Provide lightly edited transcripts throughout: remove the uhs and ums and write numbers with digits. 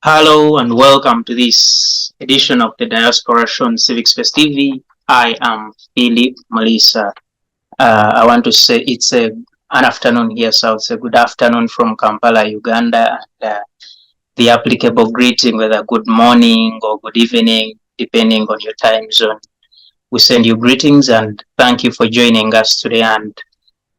Hello and welcome to this edition of the Diaspora show on Civic Space TV. I am Philip Melissa. I want to say it's an afternoon here, so it's a good afternoon from Kampala, Uganda. And the applicable greeting, whether good morning or good evening, depending on your time zone. We send you greetings and thank you for joining us today. And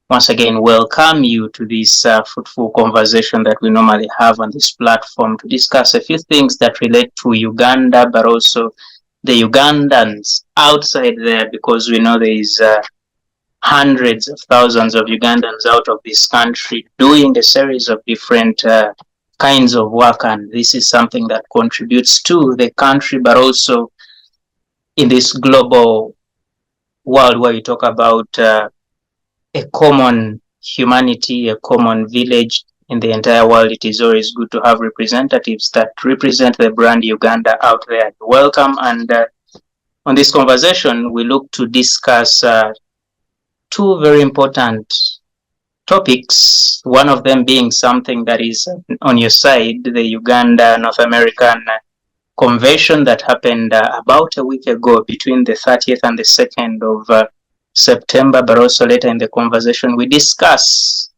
once again, welcome you to this fruitful conversation that we normally have on this platform to discuss a few things that relate to Uganda, but also the Ugandans outside there, because we know there is hundreds of thousands of Ugandans out of this country doing a series of different kinds of work, and this is something that contributes to the country, but also in this global world where you talk about a common humanity, a common village in the entire world. It is always good to have representatives that represent the brand Uganda out there. Welcome. And on this conversation, we look to discuss two very important topics, one of them being something that is on your side, the Uganda North American Convention that happened about a week ago between the 30th and the 2nd of September, but also later in the conversation we discuss,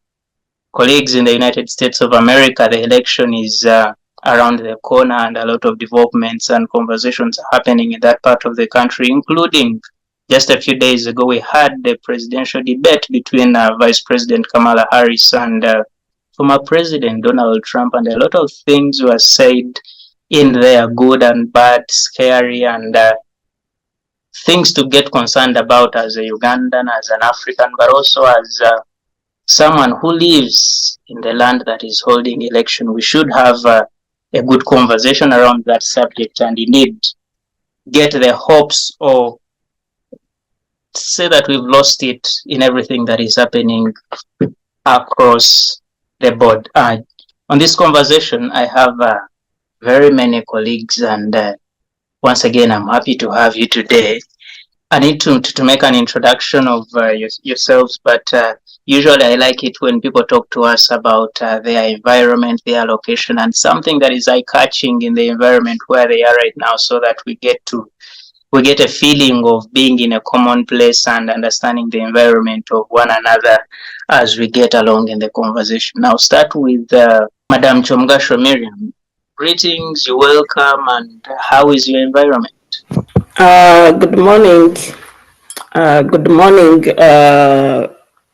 colleagues in the United States of America, the election is around the corner and a lot of developments and conversations are happening in that part of the country, including just a few days ago we had the presidential debate between Vice President Kamala Harris and former President Donald Trump, and a lot of things were said in there, good and bad, scary, and things to get concerned about as a Ugandan, as an African, but also as someone who lives in the land that is holding election. We should have a good conversation around that subject and indeed get the hopes or say that we've lost it in everything that is happening across the board. On this conversation, I have very many colleagues, and once again, I'm happy to have you today. I need to make an introduction of yourselves, but usually I like it when people talk to us about their environment, their location, and something that is eye-catching in the environment where they are right now, so that we get a feeling of being in a common place and understanding the environment of one another as we get along in the conversation. Now, start with Madam Chomgasho Miriam. Greetings, you're welcome, and how is your environment? Good morning. Good morning,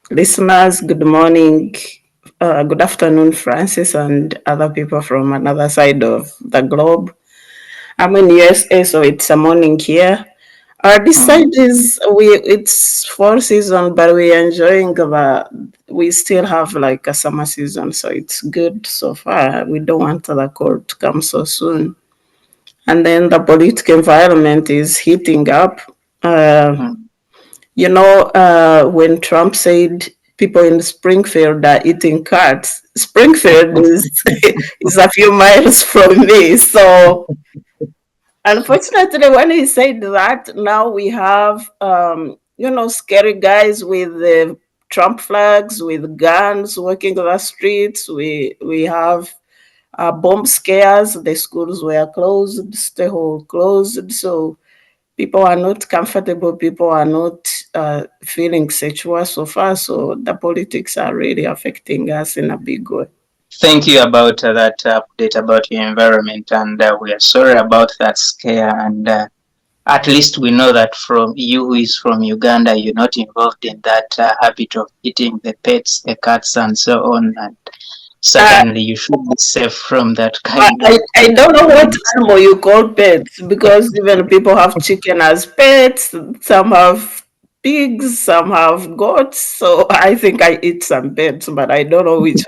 listeners. Good morning. Good afternoon, Francis, and other people from another side of the globe. I'm in USA, so it's a morning here. This side it's fall season, but we're enjoying we still have like a summer season, so it's good so far. We don't want the cold to come so soon. And then the political environment is heating up. When Trump said people in Springfield are eating cats, Springfield is a few miles from me. So unfortunately, when he said that, now we have, scary guys with Trump flags, with guns walking the streets. We have bomb scares. The schools were closed, the whole closed. So people are not comfortable. People are not feeling secure so far. So the politics are really affecting us in a big way. Thank you about that update about your environment, and we are sorry about that scare. And at least we know that from you who is from Uganda, you're not involved in that habit of eating the pets, the cats, and so on. And certainly you should be safe from that kind of. I don't know what animal you call pets, because even people have chicken as pets, some have pigs, some have goats. So I think I eat some pets, but I don't know which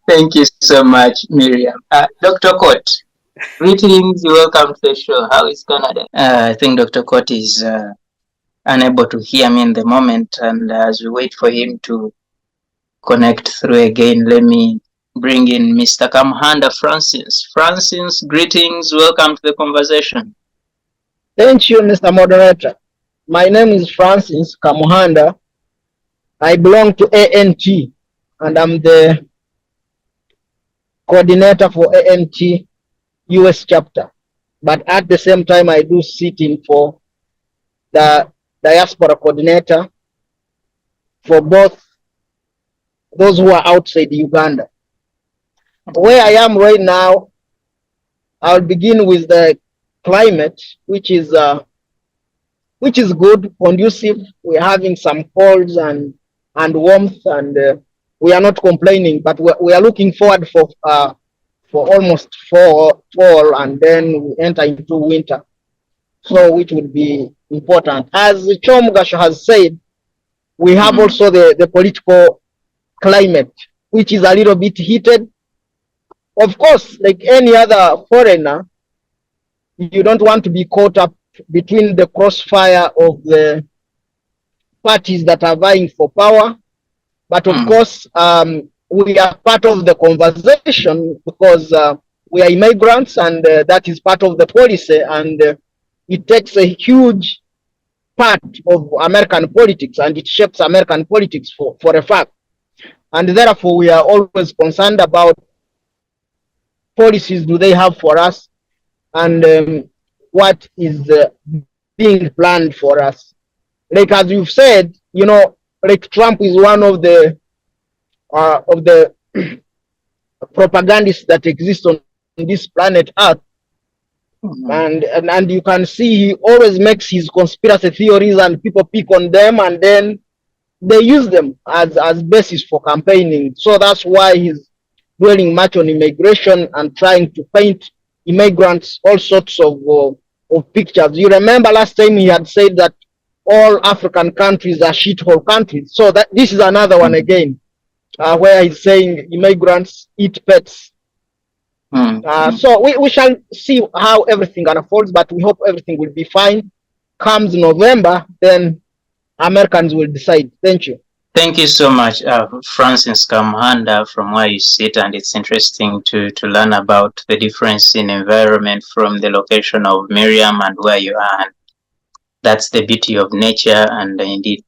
Thank you so much, Miriam. Dr. Kot, greetings, welcome to the show. How is Canada? I think Dr. Kot is unable to hear me in the moment, and as we wait for him to connect through again, let me bring in Mr. Kamuhanda Francis. Francis, greetings, welcome to the conversation. Thank you, Mr. Moderator. My name is Francis Kamuhanda. I belong to ANT, and I'm the coordinator for ANT US chapter. But at the same time, I do sit in for the diaspora coordinator for both those who are outside Uganda. Where I am right now, I'll begin with the climate, which is good, conducive. We're having some colds and warmth, and we are not complaining. But we are looking forward for almost fall, and then we enter into winter. So which would be important. As Chomgasho has said, we have also the political climate, which is a little bit heated. Of course, like any other foreigner, you don't want to be caught up between the crossfire of the parties that are vying for power. But of course, we are part of the conversation because we are immigrants, and that is part of the policy, and it takes a huge part of American politics, and it shapes American politics for a fact. And therefore, we are always concerned about policies do they have for us, and what is being planned for us. Like as you've said, you know, like Trump is one of the propagandists that exist on this planet Earth. And you can see he always makes his conspiracy theories, and people pick on them, and then they use them as basis for campaigning. So that's why he's dwelling much on immigration and trying to paint immigrants all sorts of pictures. You remember last time he had said that all African countries are shithole countries. So that this is another one again, where he's saying immigrants eat pets. So we shall see how everything unfolds, but we hope everything will be fine. Comes November, then Americans will decide. Thank you. Thank you so much, Francis Kamhanda, from where you sit, and it's interesting to learn about the difference in environment from the location of Miriam and where you are. And that's the beauty of nature, and indeed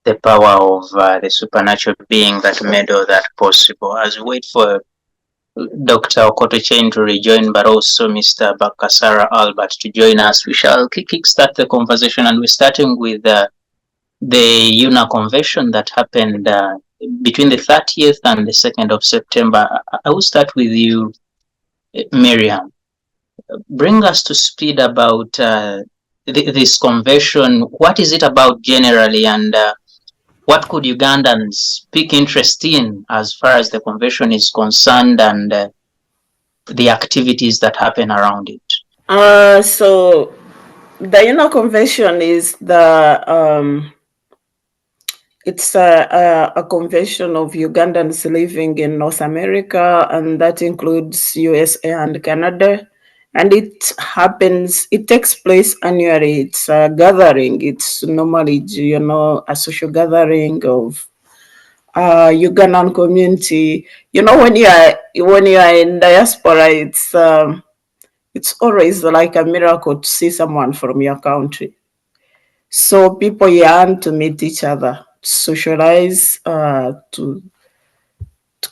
the power of the supernatural being that made all that possible. As we wait for Dr. Okoto-Chain to rejoin, but also Mr. Bakasara Albert to join us, we shall kickstart the conversation, and we're starting with the UNAA Convention that happened between the 30th and the 2nd of September. I will start with you, Miriam. Bring us to speed about this convention. What is it about generally, and what could Ugandans pick interest in as far as the convention is concerned, and the activities that happen around it? So the UNAA Convention is it's a convention of Ugandans living in North America, and that includes USA and Canada. And it takes place annually. It's a gathering. It's normally, you know, a social gathering of Ugandan community. You know, when you are in diaspora, it's always like a miracle to see someone from your country. So people yearn to meet each other, socialize, to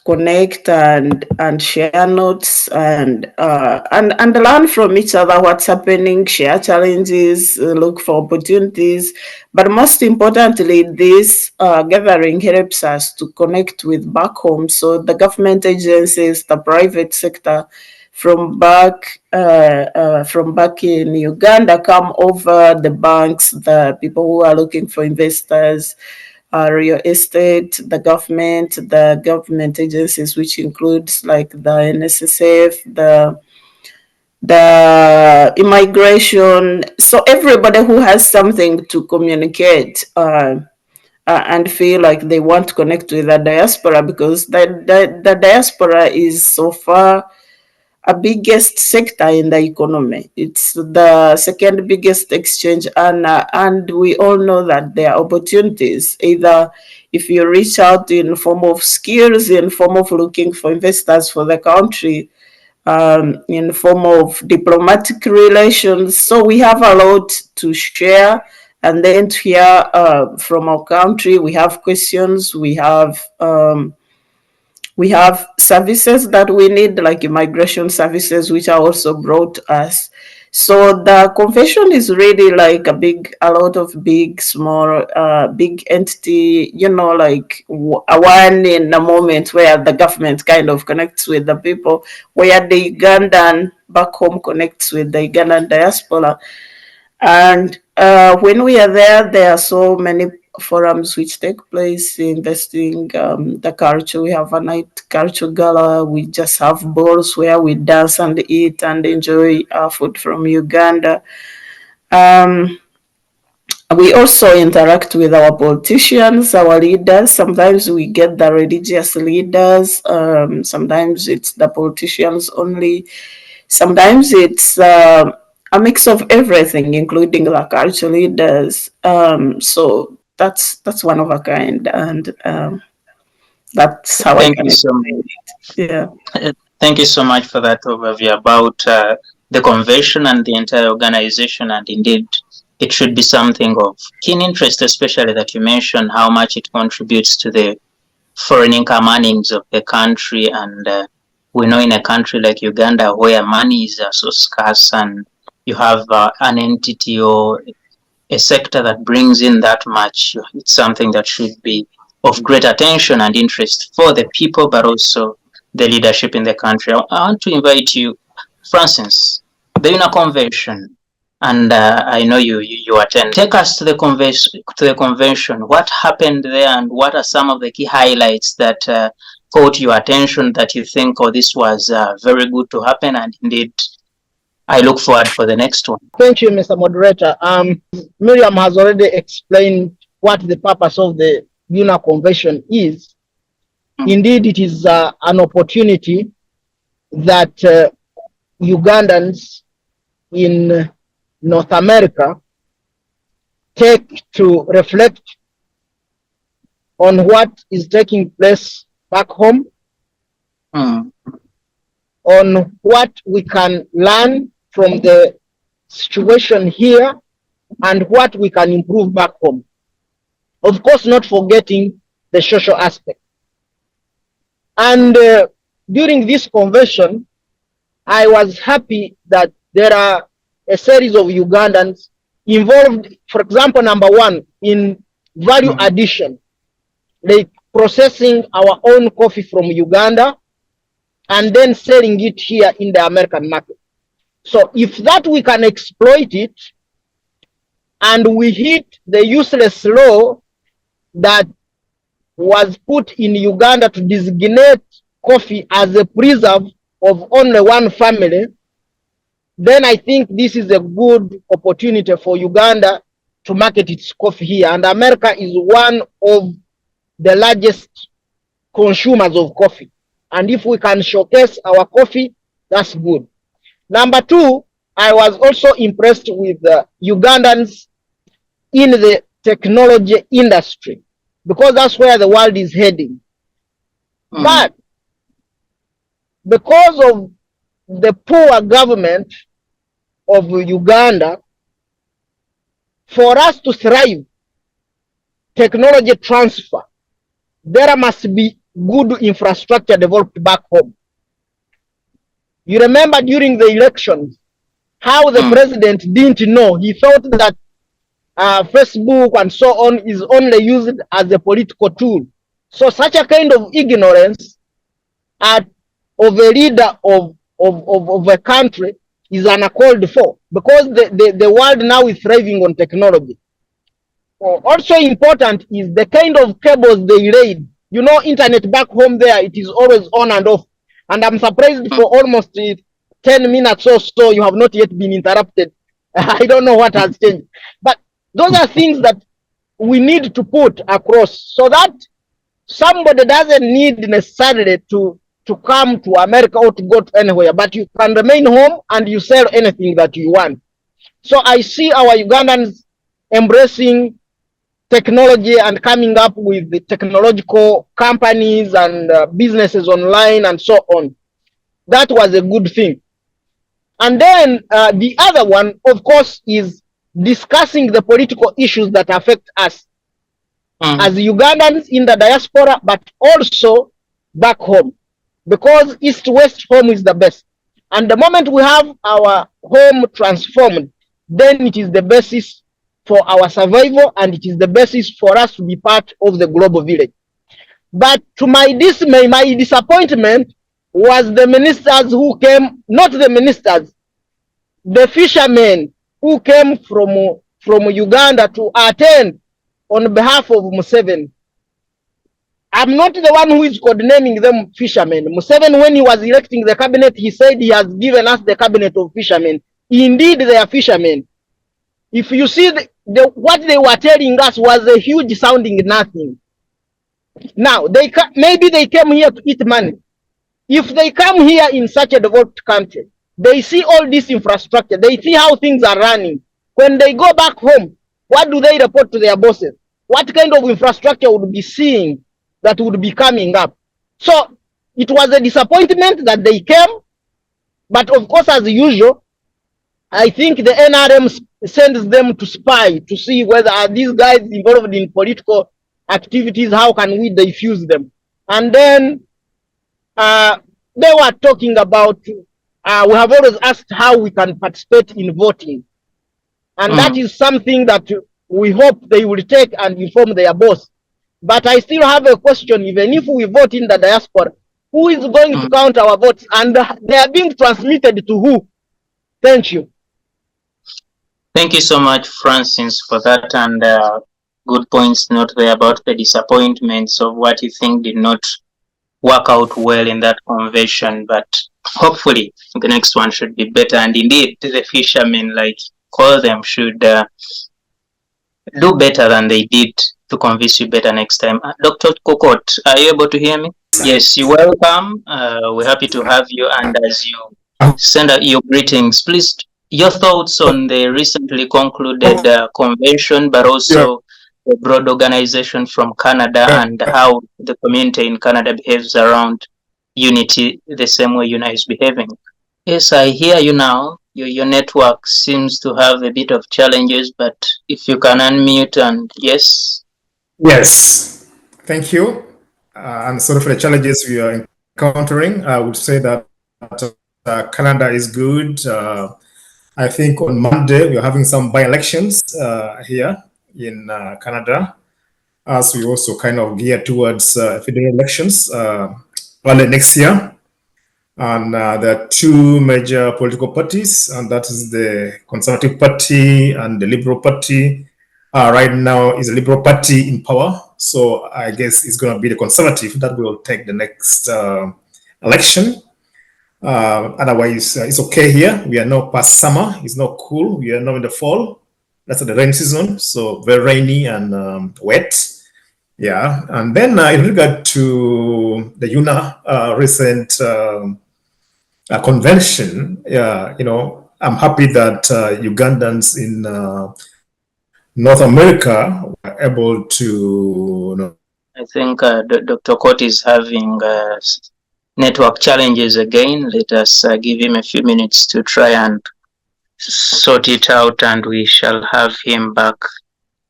connect and share notes and learn from each other what's happening, share challenges, look for opportunities. But most importantly, this gathering helps us to connect with back home. So the government agencies, the private sector from back in Uganda come over, the banks, the people who are looking for investors, real estate, the government agencies, which includes like the NSSF, the immigration. So everybody who has something to communicate and feel like they want to connect with the diaspora, because the diaspora is so far a biggest sector in the economy. It's the second biggest exchange, and we all know that there are opportunities, either if you reach out in form of skills, in form of looking for investors for the country, in form of diplomatic relations. So we have a lot to share, and then to hear from our country. We have questions, we have We have services that we need, like immigration services, which are also brought to us. So the convention is really like a lot of big, small, big entity, like one in a moment where the government kind of connects with the people, where the Ugandan back home connects with the Ugandan diaspora. And when we are there, there are so many forums which take place investing the culture. We have a night culture gala. We just have balls where we dance and eat and enjoy food from Uganda. Um, we also interact with our politicians, our leaders. Sometimes we get the religious leaders. Sometimes it's the politicians only. Sometimes it's a mix of everything, including the culture leaders. So that's one of a kind, and that's how I Thank can you so explain it. Yeah. Thank you so much for that overview about the convention and the entire organization. And indeed, it should be something of keen interest, especially that you mentioned how much it contributes to the foreign income earnings of the country. And we know in a country like Uganda, where money is so scarce, and you have an entity or a sector that brings in that much, it's something that should be of great attention and interest for the people, but also the leadership in the country. I want to invite you, Francis, the UNAA Convention, and I know you attend. Take us to the convention. What happened there, and what are some of the key highlights that caught your attention that you think, oh, this was very good to happen, and indeed I look forward for the next one. Thank you, Mr. Moderator. Miriam has already explained what the purpose of the UNAA Convention is. Indeed, it is an opportunity that Ugandans in North America take to reflect on what is taking place back home, on what we can learn from the situation here, and what we can improve back home. Of course, not forgetting the social aspect. And during this convention, I was happy that there are a series of Ugandans involved, for example, number one, in value addition, like processing our own coffee from Uganda and then selling it here in the American market. So if that we can exploit it, and we hit the useless law that was put in Uganda to designate coffee as a preserve of only one family, then I think this is a good opportunity for Uganda to market its coffee here. And America is one of the largest consumers of coffee. And if we can showcase our coffee, that's good. Number two, I was also impressed with Ugandans in the technology industry, because that's where the world is heading. But because of the poor government of Uganda, for us to thrive, technology transfer, there must be good infrastructure developed back home. You remember during the elections, how the president didn't know. He thought that Facebook and so on is only used as a political tool. So such a kind of ignorance of a leader of a country is uncalled for, because the world now is thriving on technology. Also important is the kind of cables they laid. You know, internet back home there, it is always on and off. And I'm surprised for almost 10 minutes or so, you have not yet been interrupted. I don't know what has changed. But those are things that we need to put across, so that somebody doesn't need necessarily to come to America or to go to anywhere, but you can remain home and you sell anything that you want. So I see our Ugandans embracing technology and coming up with the technological companies and businesses online and so on. That was a good thing. And then the other one, of course, is discussing the political issues that affect us as Ugandans in the diaspora, but also back home, because east-west home is the best. And the moment we have our home transformed, then it is the basis for our survival, and it is the basis for us to be part of the global village. But to my dismay, my disappointment was the ministers who came, not the ministers, the fishermen who came from Uganda to attend on behalf of Museveni. I'm not the one who is coordinating them fishermen. Museveni, when he was electing the cabinet, he said he has given us the cabinet of fishermen. Indeed, they are fishermen. If you see what they were telling us was a huge sounding nothing. Now, maybe they came here to eat money. If they come here in such a developed country, they see all this infrastructure, they see how things are running. When they go back home, what do they report to their bosses? What kind of infrastructure would be seeing that would be coming up? So it was a disappointment that they came, but of course, as usual, I think the NRM sends them to spy to see whether are these guys involved in political activities, how can we diffuse them? And then they were talking about, we have always asked how we can participate in voting. And that is something that we hope they will take and inform their boss. But I still have a question, even if we vote in the diaspora, who is going to count our votes? And they are being transmitted to who? Thank you. Thank you so much, Francis, for that. And good points note there about the disappointments of what you think did not work out well in that convention. But hopefully the next one should be better. And indeed, the fishermen, like call them, should do better than they did to convince you better next time. Dr. Kokot, are you able to hear me? Yes, you're welcome. We're happy to have you. And as you send out your greetings, please, your thoughts on the recently concluded convention, but also the broad organization from Canada and how the community in Canada behaves around unity the same way UNAA is behaving. Yes, I hear you now. Your network seems to have a bit of challenges, but if you can unmute and yes. Yes, thank you. And sorry for the challenges we are encountering. I would say that Canada is good. I think on Monday we are having some by-elections here in Canada, as we also kind of gear towards federal elections early next year. And there are two major political parties, and that is the Conservative Party and the Liberal Party. Right now is the Liberal Party in power, so I guess it's going to be the Conservative that will take the next election. Otherwise, it's okay here. We are now past summer. It's not cool. We are now in the fall. That's the rain season, so very rainy and wet. Yeah, and then in regard to the UNAA recent convention, I'm happy that Ugandans in North America were able to. I think Dr. Kot is having network challenges again. Let us give him a few minutes to try and sort it out, and we shall have him back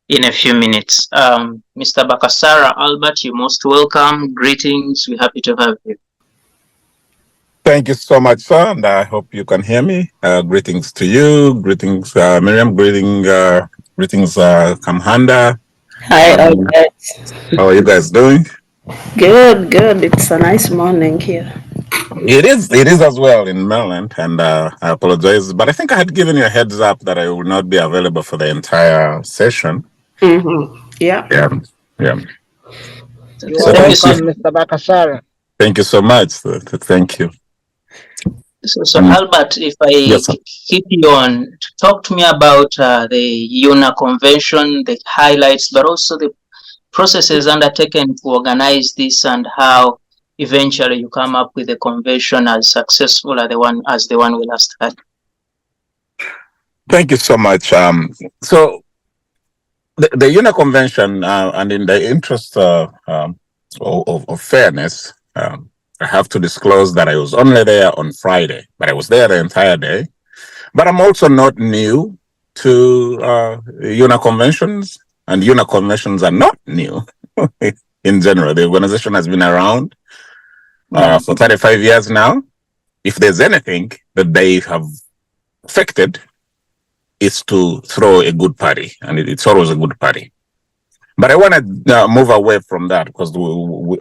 in a few minutes. Mr. Bakasara Albert, you're most welcome. Greetings. We're happy to have you. Thank you so much, sir, and I hope you can hear me. Greetings to you. Greetings, Miriam. Greetings, Kamhanda. Hi, Albert. How are you guys doing? Good, good. It's a nice morning here. It is as well in Maryland, and I apologize, but I think I had given you a heads up that I will not be available for the entire session. Yeah. You're welcome, Mr. Bakasara. Thank you so much. Thank you. So Albert, if I keep you on, talk to me about the UNAA Convention, the highlights, but also the processes undertaken to organize this and how eventually you come up with a convention as successful as the one we last had. Thank you so much. So the UNAA Convention, and in the interest of fairness, I have to disclose that I was only there on Friday, but I was there the entire day. But I'm also not new to UNAA conventions, and UNAA conventions are not new in general. The organization has been around for 35 years now. If there's anything that they have affected, it's to throw a good party, and it's always a good party. But I want to move away from that because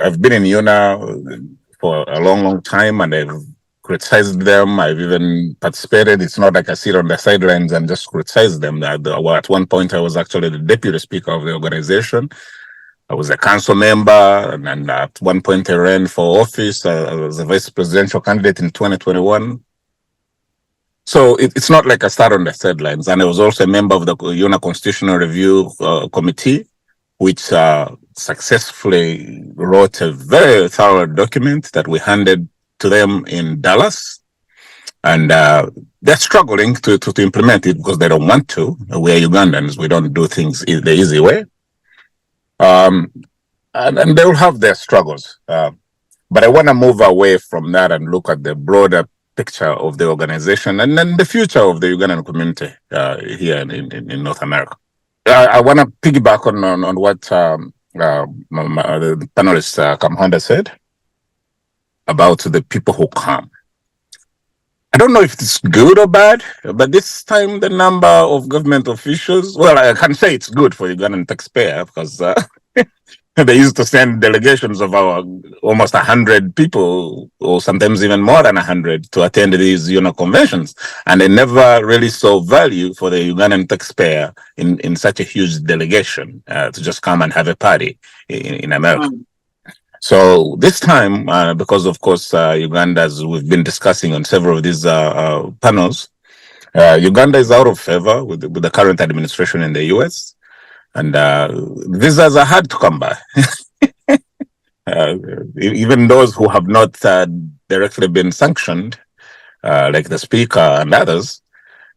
I've been in UNAA for a long, long time, and I've criticized them. I've even participated. It's not like I sit on the sidelines and just criticize them. At one point, I was actually the deputy speaker of the organization. I was a council member, and at one point I ran for office as a vice presidential candidate in 2021. So it's not like I started on the sidelines. And I was also a member of the UNAA Constitutional Review Committee, which successfully wrote a very thorough document that we handed to them in Dallas. And they're struggling to implement it because they don't want to. We're Ugandans. We don't do things the easy way. And they will have their struggles. But I want to move away from that and look at the broader picture of the organization and then the future of the Ugandan community here in North America. I want to piggyback on what the panelist Kamhanda said about the people who come. I don't know if it's good or bad, but this time the number of government officials, well, I can say it's good for Ugandan taxpayer because they used to send delegations of our almost 100 people, or sometimes even more than 100, to attend these UNAA conventions. And they never really saw value for the Ugandan taxpayer in such a huge delegation to just come and have a party in America. So this time, because of course, Uganda, as we've been discussing on several of these panels, Uganda is out of favor with the current administration in the US. And visas are hard to come by. Even those who have not directly been sanctioned, like the speaker and others,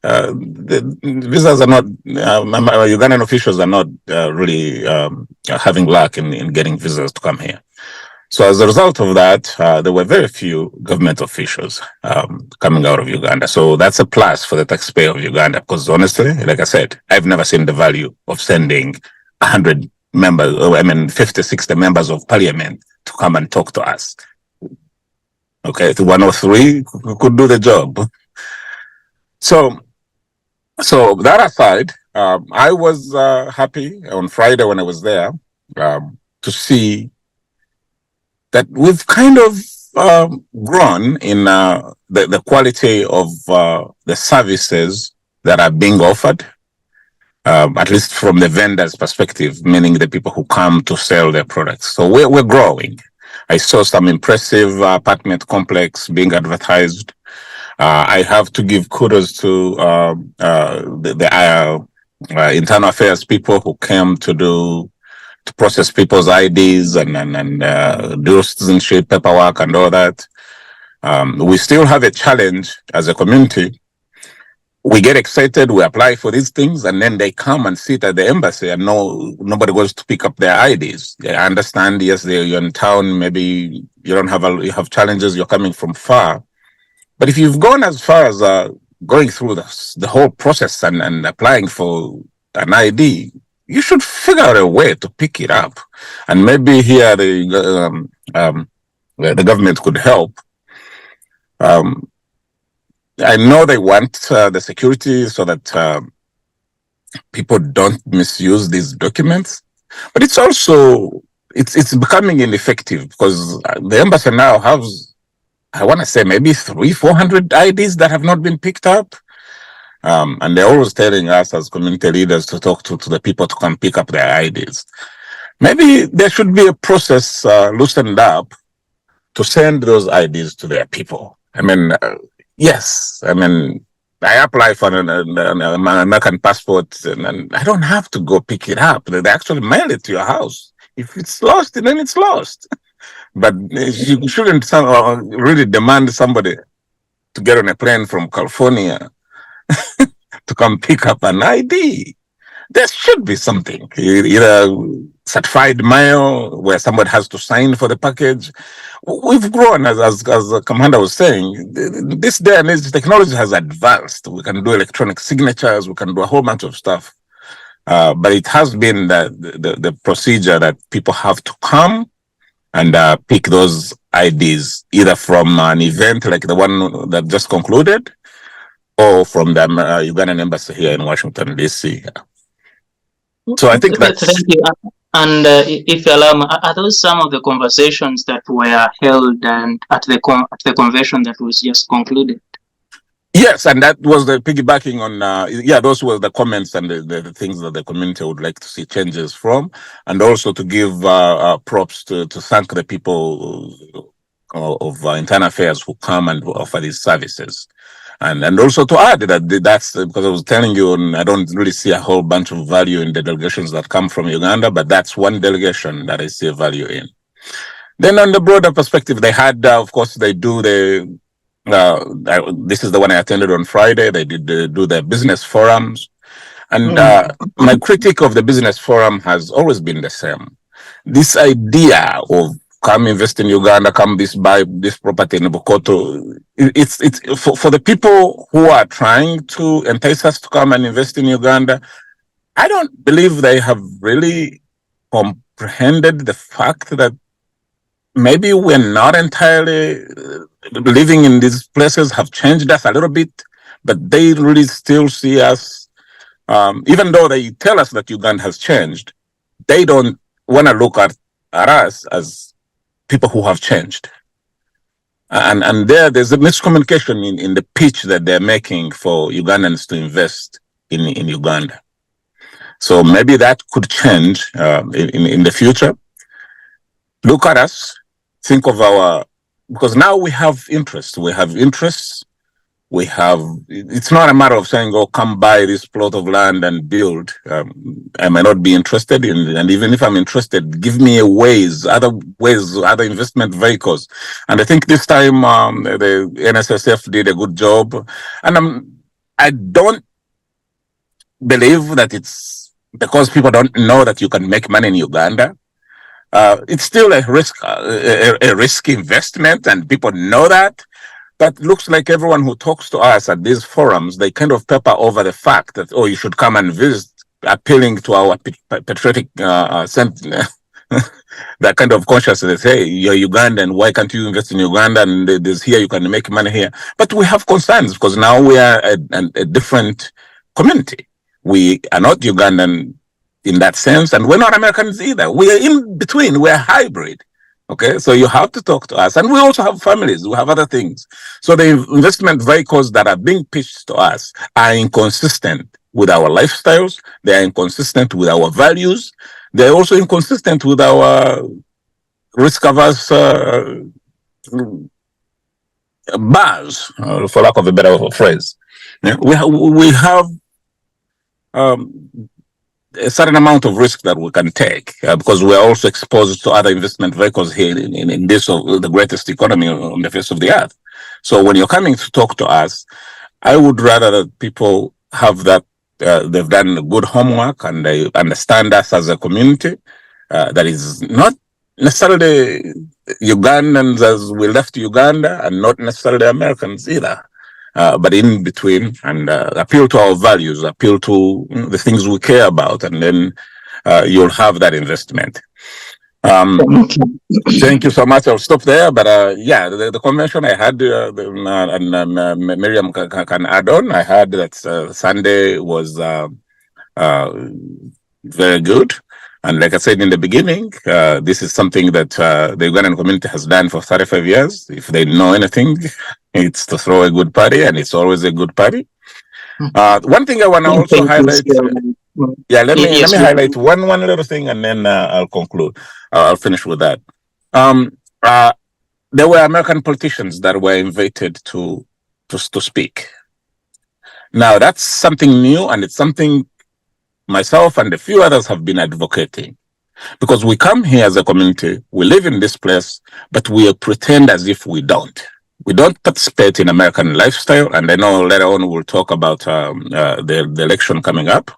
the visas are not, Ugandan officials are not really having luck in getting visas to come here. So as a result of that, there were very few government officials coming out of Uganda. So that's a plus for the taxpayer of Uganda, because honestly, like I said, I've never seen the value of sending 100 members, 50, 60 members of parliament to come and talk to us. Okay, to 1 or 3 could do the job. So that aside, I was happy on Friday when I was there to see that we've kind of grown in the quality of the services that are being offered, at least from the vendor's perspective, meaning the people who come to sell their products. So we're growing. I saw some impressive apartment complex being advertised. I have to give kudos to the internal affairs people who came to process people's IDs and do citizenship paperwork and all that. We still have a challenge as a community. We get excited, we apply for these things, and then they come and sit at the embassy and nobody goes to pick up their IDs. I understand, yes, you're in town, maybe you have challenges, you're coming from far. But if you've gone as far as going through the whole process and applying for an ID, you should figure out a way to pick it up. And maybe here the government could help. I know they want the security so that people don't misuse these documents, but it's also, it's becoming ineffective because the embassy now has, I want to say maybe 300-400 IDs that have not been picked up. And they're always telling us as community leaders to talk to the people to come pick up their IDs. Maybe there should be a process loosened up to send those IDs to their people. I mean, yes, I mean, I apply for an American passport and I don't have to go pick it up. They actually mail it to your house. If it's lost, then it's lost. But you shouldn't really demand somebody to get on a plane from California to come pick up an ID. There should be something, either certified mail where somebody has to sign for the package. We've grown, as Commander was saying, this day and age, technology has advanced. We can do electronic signatures, we can do a whole bunch of stuff. But it has been the procedure that people have to come and pick those ideas either from an event like the one that just concluded, or from the Ugandan embassy here in Washington, D.C. So I think that's... Thank you. And if you allow me, are those some of the conversations that were held and at the convention that was just concluded? Yes, and that was the piggybacking on, those were the comments and the things that the community would like to see changes from, and also to give props to thank the people of internal affairs who come and offer these services. And also to add that's because I was telling you, and I don't really see a whole bunch of value in the delegations that come from Uganda, but that's one delegation that I see a value in. Then on the broader perspective, they had, of course, they do this is the one I attended on Friday. They did do the business forums. And my critique of the business forum has always been the same. This idea of come invest in Uganda, come buy this property in Bukoto. It's for the people who are trying to entice us to come and invest in Uganda. I don't believe they have really comprehended the fact that maybe we're not entirely living in these places, have changed us a little bit, but they really still see us, even though they tell us that Uganda has changed, they don't want to look at us as people who have changed. And there's a miscommunication in the pitch that they're making for Ugandans to invest in Uganda. So maybe that could change in the future. Look at us, think of because now we have interests. It's not a matter of saying, oh, come buy this plot of land and build. I might not be interested in, and even if I'm interested, give me other investment vehicles. And I think this time the NSSF did a good job. And I don't believe that it's because people don't know that you can make money in Uganda. It's still a risk investment, and people know that. But it looks like everyone who talks to us at these forums, they kind of pepper over the fact that, oh, you should come and visit, appealing to our patriotic that kind of consciousness. Hey, you're Ugandan, why can't you invest in Uganda? And there's here, you can make money here. But we have concerns because now we are a different community. We are not Ugandan in that sense, and we're not Americans either. We are in between, we're hybrid. Okay, so you have to talk to us. And we also have families, we have other things. So the investment vehicles that are being pitched to us are inconsistent with our lifestyles, they are inconsistent with our values, they're also inconsistent with our risk-averse bars, for lack of a better phrase. Yeah, we have a certain amount of risk that we can take because we're also exposed to other investment vehicles here in this of the greatest economy on the face of the earth. So when you're coming to talk to us, I would rather that people have that they've done good homework and they understand us as a community that is not necessarily Ugandans as we left Uganda and not necessarily Americans either. But in between, and appeal to our values, appeal to the things we care about, and then you'll have that investment. Thank you so much. I'll stop there. But the convention I had, and Miriam can add on. I heard that Sunday was very good. And like I said in the beginning, this is something that the Ugandan community has done for 35 years. If they know anything, it's to throw a good party, and it's always a good party. One thing I want to also highlight. Let me highlight one little thing, and then I'll conclude. I'll finish with that. There were American politicians that were invited to speak. Now that's something new, and it's something myself and a few others have been advocating, because we come here as a community, we live in this place, but we pretend as if we don't. We don't participate in American lifestyle, and I know later on we'll talk about the election coming up.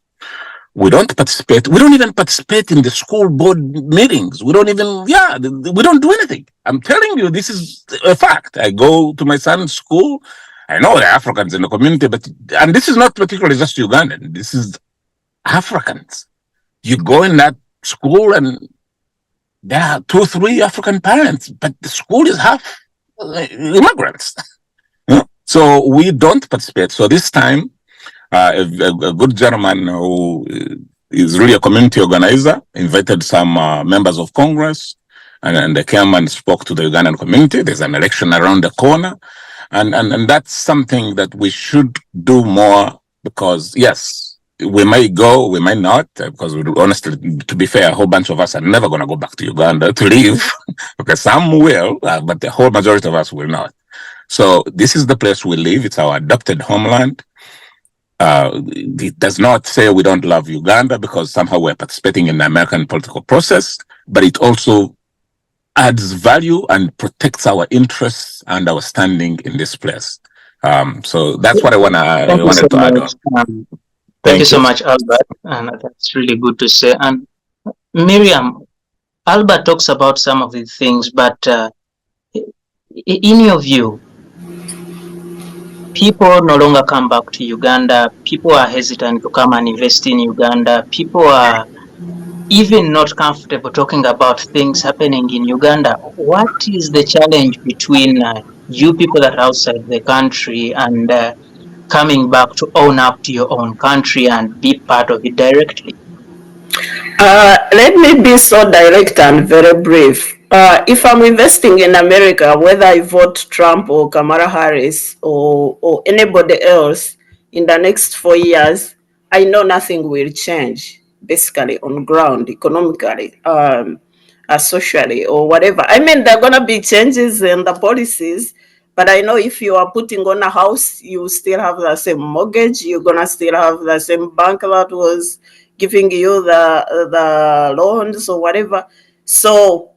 We don't participate. We don't even participate in the school board meetings. We don't even, we don't do anything. I'm telling you, this is a fact. I go to my son's school. I know there are Africans in the community, and this is not particularly just Ugandan. This is Africans. You go in that school and there are 2, 3 African parents, but the school is half immigrants. So we don't participate. So this time, a good gentleman who is really a community organizer invited some members of Congress, and they came and spoke to the Ugandan community. There's an election around the corner, and that's something that we should do more, because yes, we may go, we may not, because honestly, to be fair, a whole bunch of us are never going to go back to Uganda to live. Okay, some will, but the whole majority of us will not. So this is the place we live. It's our adopted homeland. It does not say we don't love Uganda because somehow we're participating in the American political process, but it also adds value and protects our interests and our standing in this place. So that's what I wanted to add on. Thank you so much, Albert, and that's really good to say. And Miriam, Albert talks about some of the things, but in your view, people no longer come back to Uganda. People are hesitant to come and invest in Uganda. People are even not comfortable talking about things happening in Uganda. What is the challenge between you people that are outside the country and coming back to own up to your own country and be part of it directly? Let me be so direct and very brief. If I'm investing in America, whether I vote Trump or Kamala Harris or anybody else in the next 4 years, I know nothing will change, basically, on ground, economically, socially, or whatever. I mean, there are going to be changes in the policies, but I know if you are putting on a house, you still have the same mortgage, you're going to still have the same bank that was giving you the loans or whatever. So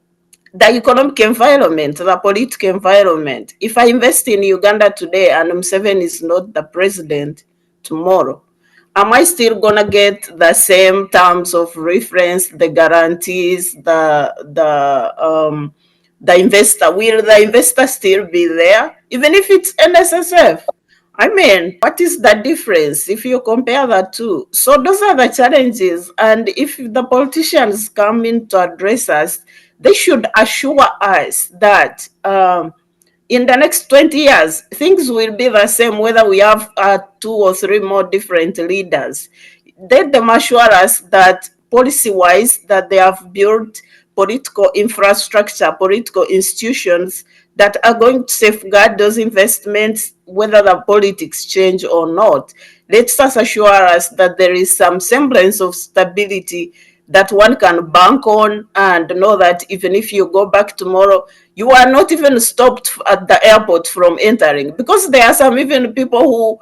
the economic environment, the political environment, if I invest in Uganda today and Museveni is not the president tomorrow, am I still going to get the same terms of reference, the guarantees, the investor? Will the investor still be there, even if it's NSSF? I mean, what is the difference if you compare the two? So those are the challenges. And if the politicians come in to address us, they should assure us that in the next 20 years, things will be the same whether we have 2 or 3 more different leaders. Let them assure us that policy-wise, that they have built political infrastructure, political institutions that are going to safeguard those investments, whether the politics change or not. Let us assure us that there is some semblance of stability that one can bank on and know that even if you go back tomorrow, you are not even stopped at the airport from entering, because there are some even people who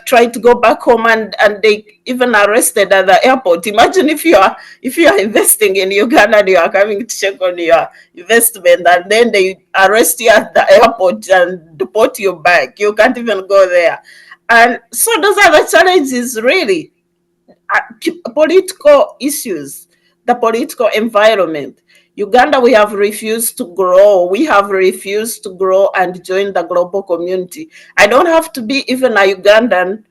try to go back home and they even arrested at the airport. Imagine if you are investing in Uganda and you are coming to check on your investment and then they arrest you at the airport and deport you back. You can't even go there. And so those are the challenges, really. Political issues, the political environment. Uganda, we have refused to grow. We have refused to grow and join the global community. I don't have to be even a Ugandan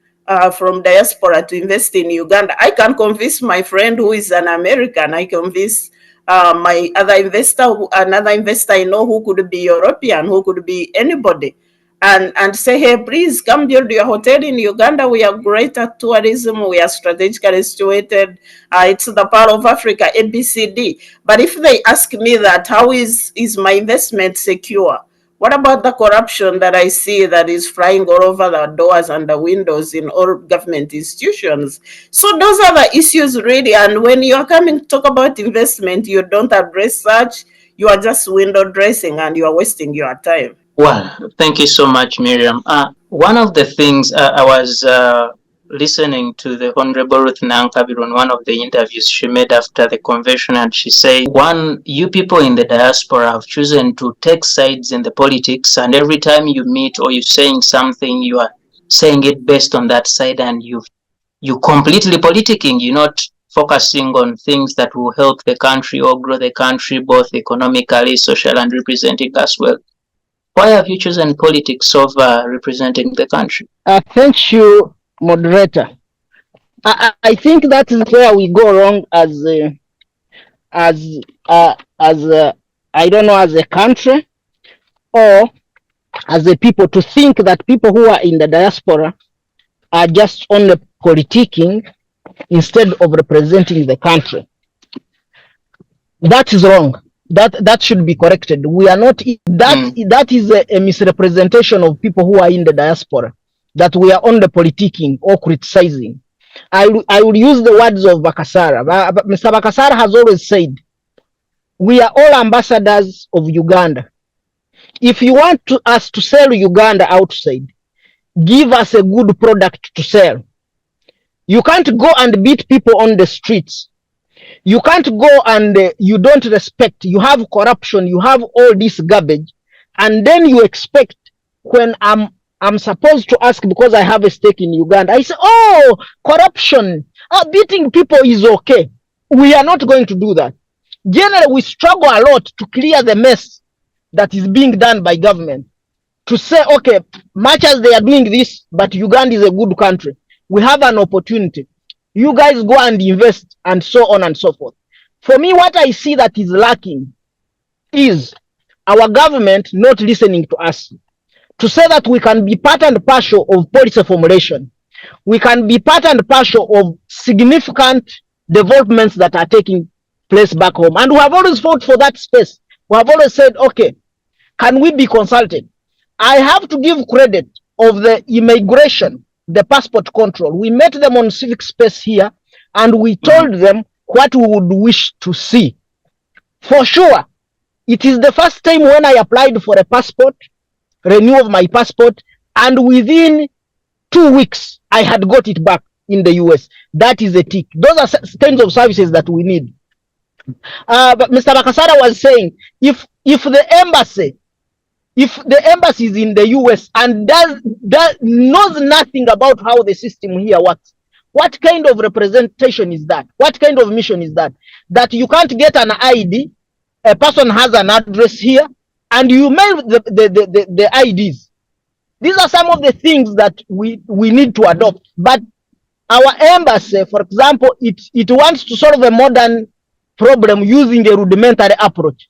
from diaspora to invest in Uganda. I can convince my friend who is an American. I convince my other investor, another investor I know who could be European, who could be anybody. And say, hey, please come build your hotel in Uganda. We are great at tourism. We are strategically situated. It's the part of Africa, ABCD. But if they ask me that, how is my investment secure? What about the corruption that I see that is flying all over the doors and the windows in all government institutions? So those are the issues, really. And when you are coming to talk about investment, you don't address such. You are just window dressing and you are wasting your time. Well, thank you so much, Miriam. One of the things I was listening to the Honorable Ruth Nankabir on one of the interviews she made after the convention, and she said, you people in the diaspora have chosen to take sides in the politics, and every time you meet or you're saying something, you are saying it based on that side, and you completely politicking. You're not focusing on things that will help the country or grow the country, both economically, social, and representing as well. Why have you chosen politics over representing the country? Thank you, moderator. I think that is where we go wrong as I don't know, as a country or as a people, to think that people who are in the diaspora are just only politicking instead of representing the country. That is wrong. That should be corrected. We are not that is a misrepresentation of people who are in the diaspora, that we are only politicking or criticizing. I will use the words of Bakasara. Mr. Bakasara has always said, we are all ambassadors of Uganda. If you want us to sell Uganda outside, give us a good product to sell. You can't go and beat people on the streets. You can't go and you don't respect. You have corruption. You have all this garbage, and then you expect, when I'm supposed to ask because I have a stake in Uganda, I say, oh, corruption, beating people is okay. We are not going to do that. Generally, we struggle a lot to clear the mess that is being done by government. To say, okay, much as they are doing this, but Uganda is a good country, we have an opportunity. You guys go and invest, and so on and so forth. For me, what I see that is lacking is our government not listening to us. To say that we can be part and parcel of policy formulation, we can be part and parcel of significant developments that are taking place back home. And we have always fought for that space. We have always said, okay, can we be consulted? I have to give credit of the immigration, the passport control. We met them on Civic space here, and we told them what we would wish to see. For sure, it is the first time when I applied for a passport, renewal of my passport, and within 2 weeks, I had got it back in the US. That is a tick. Those are kinds of services that we need. But Mr. Bakasara was saying, if the embassy is in the US and knows nothing about how the system here works, what kind of representation is that? What kind of mission is that? That you can't get an ID, a person has an address here, and you mail the IDs. These are some of the things that we need to adopt. But our embassy, for example, it wants to solve a modern problem using a rudimentary approach.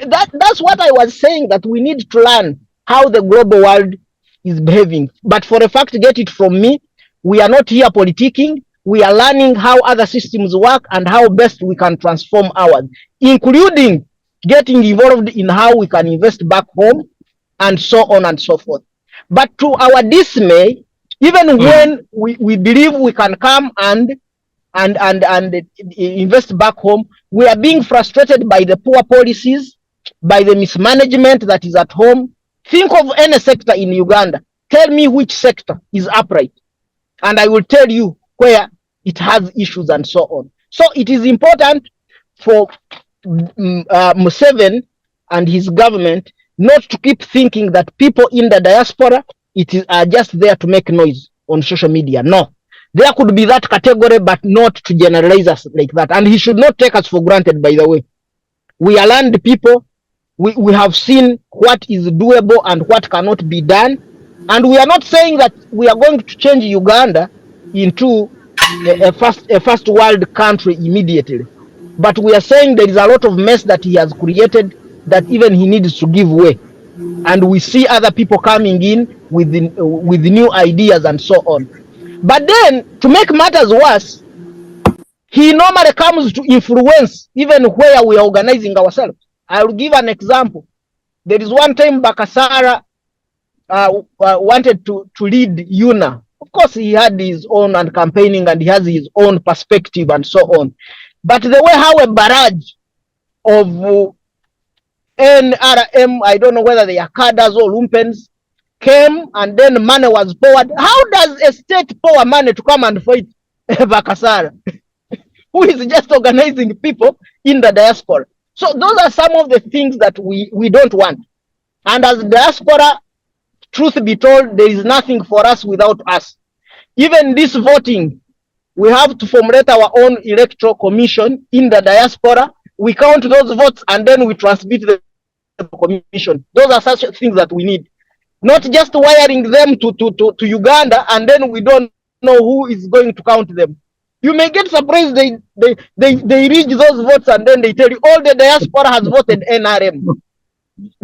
That's what I was saying, that we need to learn how the global world is behaving. But for a fact, get it from me, we are not here politicking. We are learning how other systems work and how best we can transform ours, including getting involved in how we can invest back home and so on and so forth. But to our dismay, even when we believe we can come and invest back home, we are being frustrated by the poor policies, by the mismanagement that is at home. Think of any sector in Uganda. Tell me which sector is upright, and I will tell you where it has issues and so on. So it is important for Museveni and his government not to keep thinking that people in the diaspora are just there to make noise on social media. No. There could be that category, but not to generalize us like that. And he should not take us for granted, by the way. We are learned people. We have seen what is doable and what cannot be done. And we are not saying that we are going to change Uganda into a first world country immediately. But we are saying there is a lot of mess that he has created that even he needs to give way. And we see other people coming in with new ideas and so on. But then, to make matters worse, he normally comes to influence even where we are organizing ourselves. I will give an example. There is one time Bakasara wanted to lead UNAA. Of course, he had his own and campaigning, and he has his own perspective and so on. But the way how a barrage of NRM, I don't know whether they are cadres or lumpens, came and then money was poured. How does a state pour money to come and fight Bakasara, who is just organizing people in the diaspora? So those are some of the things that we don't want. And as diaspora, truth be told, there is nothing for us without us. Even this voting, we have to formulate our own electoral commission in the diaspora. We count those votes and then we transmit the commission. Those are such things that we need. Not just wiring them to Uganda and then we don't know who is going to count them. You may get surprised they reach those votes and then they tell you all the diaspora has voted NRM.